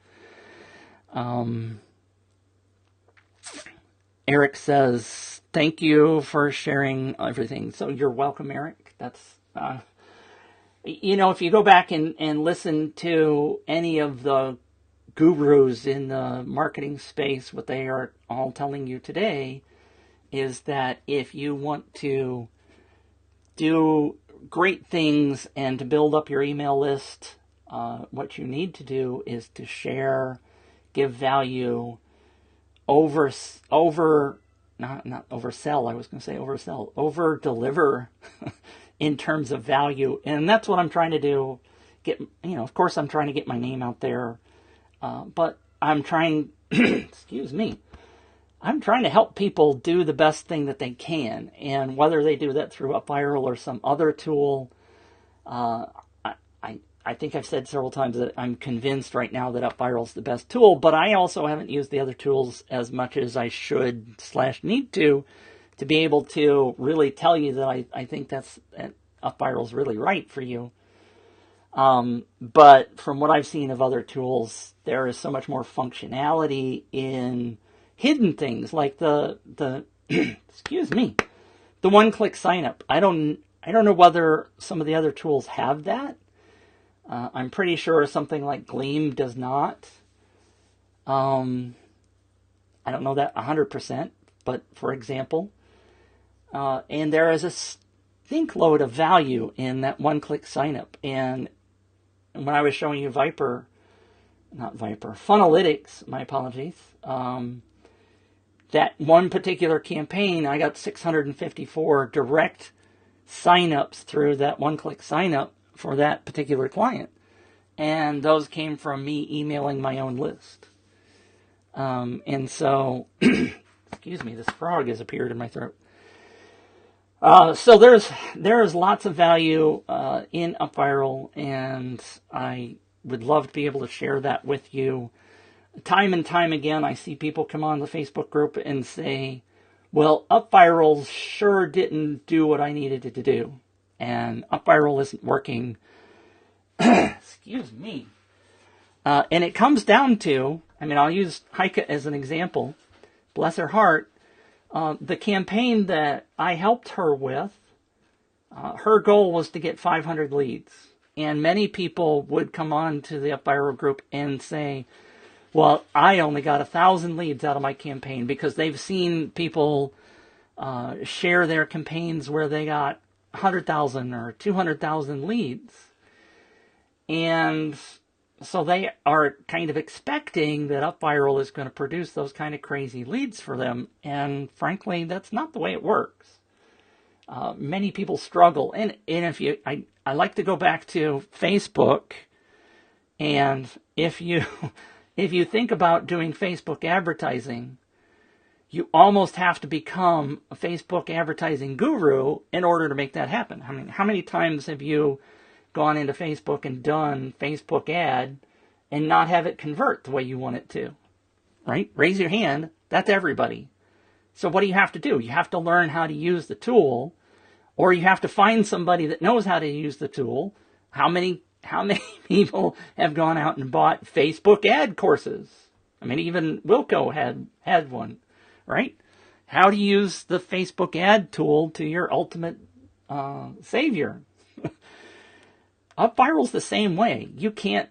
[SPEAKER 1] Eric says, thank you for sharing everything. So you're welcome, Eric. That's, if you go back and listen to any of the gurus in the marketing space, what they are all telling you today is that if you want to do great things and to build up your email list, what you need to do is to share, give value, over deliver in terms of value. And that's what I'm trying to do. Of course I'm trying to get my name out there, but I'm trying, excuse me, I'm trying to help people do the best thing that they can. And whether they do that through upViral or some other tool, I think I've said several times that I'm convinced right now that upViral is the best tool, but I also haven't used the other tools as much as I should / need to be able to really tell you that I think that upViral is really right for you. But from what I've seen of other tools, there is so much more functionality in hidden things like the excuse me, the one-click sign-up. I don't know whether some of the other tools have that. I'm pretty sure something like Gleam does not. I don't know that 100%, but for example, and there is a stink load of value in that one-click sign-up. And when I was showing you Funnelytics, my apologies, that one particular campaign, I got 654 direct sign-ups through that one-click sign-up for that particular client. And those came from me emailing my own list. And so, excuse me, this frog has appeared in my throat. So there's lots of value in upViral, and I would love to be able to share that with you. Time and time again, I see people come on the Facebook group and say, well, upViral sure didn't do what I needed it to do. And upViral isn't working. Excuse me. And it comes down to, I'll use Heike as an example. Bless her heart. The campaign that I helped her with, her goal was to get 500 leads. And many people would come on to the upViral group and say, well, I only got 1,000 leads out of my campaign, because they've seen people share their campaigns where they got 100,000 or 200,000 leads. And so they are kind of expecting that upViral is going to produce those kind of crazy leads for them. And frankly, that's not the way it works. Many people struggle. And if I like to go back to Facebook. And if you think about doing Facebook advertising, you almost have to become a Facebook advertising guru in order to make that happen. How many times have you gone into Facebook and done Facebook ad and not have it convert the way you want it to? Right? Raise your hand. That's everybody. So what do you have to do? You have to learn how to use the tool, or you have to find somebody that knows how to use the tool. How many people have gone out and bought Facebook ad courses? Even Wilco had one, right? How to use the Facebook ad tool to your ultimate savior. upViral's the same way. You can't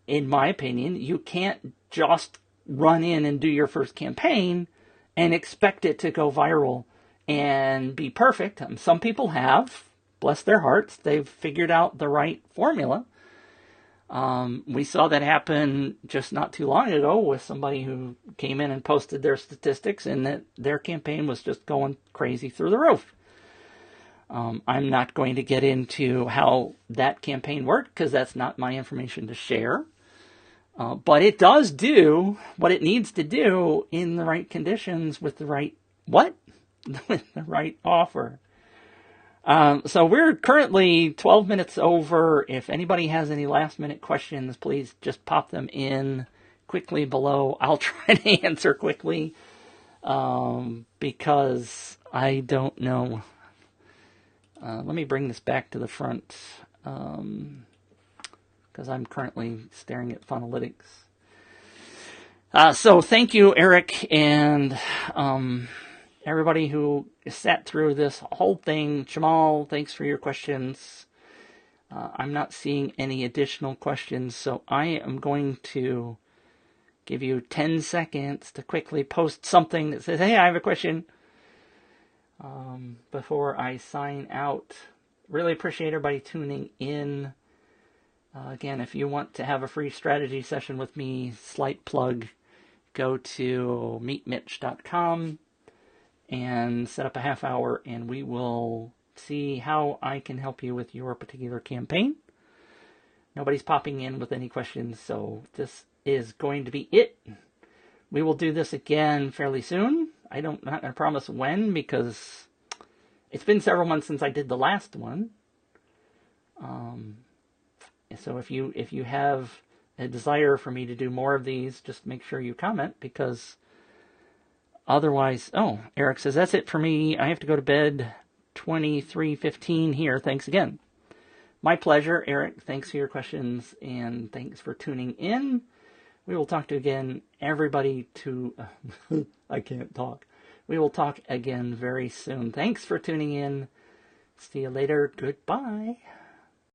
[SPEAKER 1] in my opinion, you can't just run in and do your first campaign and expect it to go viral and be perfect. Some people have, bless their hearts, they've figured out the right formula. We saw that happen just not too long ago with somebody who came in and posted their statistics, and that their campaign was just going crazy through the roof. I'm not going to get into how that campaign worked because that's not my information to share. But it does do what it needs to do in the right conditions with the right what? With the right offer. So we're currently 12 minutes over. If anybody has any last minute questions, please just pop them in quickly below. I'll try to answer quickly because I don't know. Let me bring this back to the front because I'm currently staring at Funalytics. So thank you, Eric, and everybody who sat through this whole thing. Jamal, thanks for your questions. I'm not seeing any additional questions, so I am going to give you 10 seconds to quickly post something that says, hey, I have a question, before I sign out. Really appreciate everybody tuning in. Again, if you want to have a free strategy session with me, slight plug, go to meetmitch.com and set up a half hour, and we will see how I can help you with your particular campaign. Nobody's popping in with any questions, so this is going to be it. We will do this again fairly soon. I'm not going to promise when, because it's been several months since I did the last one. So if you have a desire for me to do more of these, just make sure you comment, because otherwise... Oh, Eric says, that's it for me. I have to go to bed. 23:15 here. Thanks again. My pleasure, Eric. Thanks for your questions, and thanks for tuning in. We will talk to you again, everybody, I can't talk. We will talk again very soon. Thanks for tuning in. See you later. Goodbye.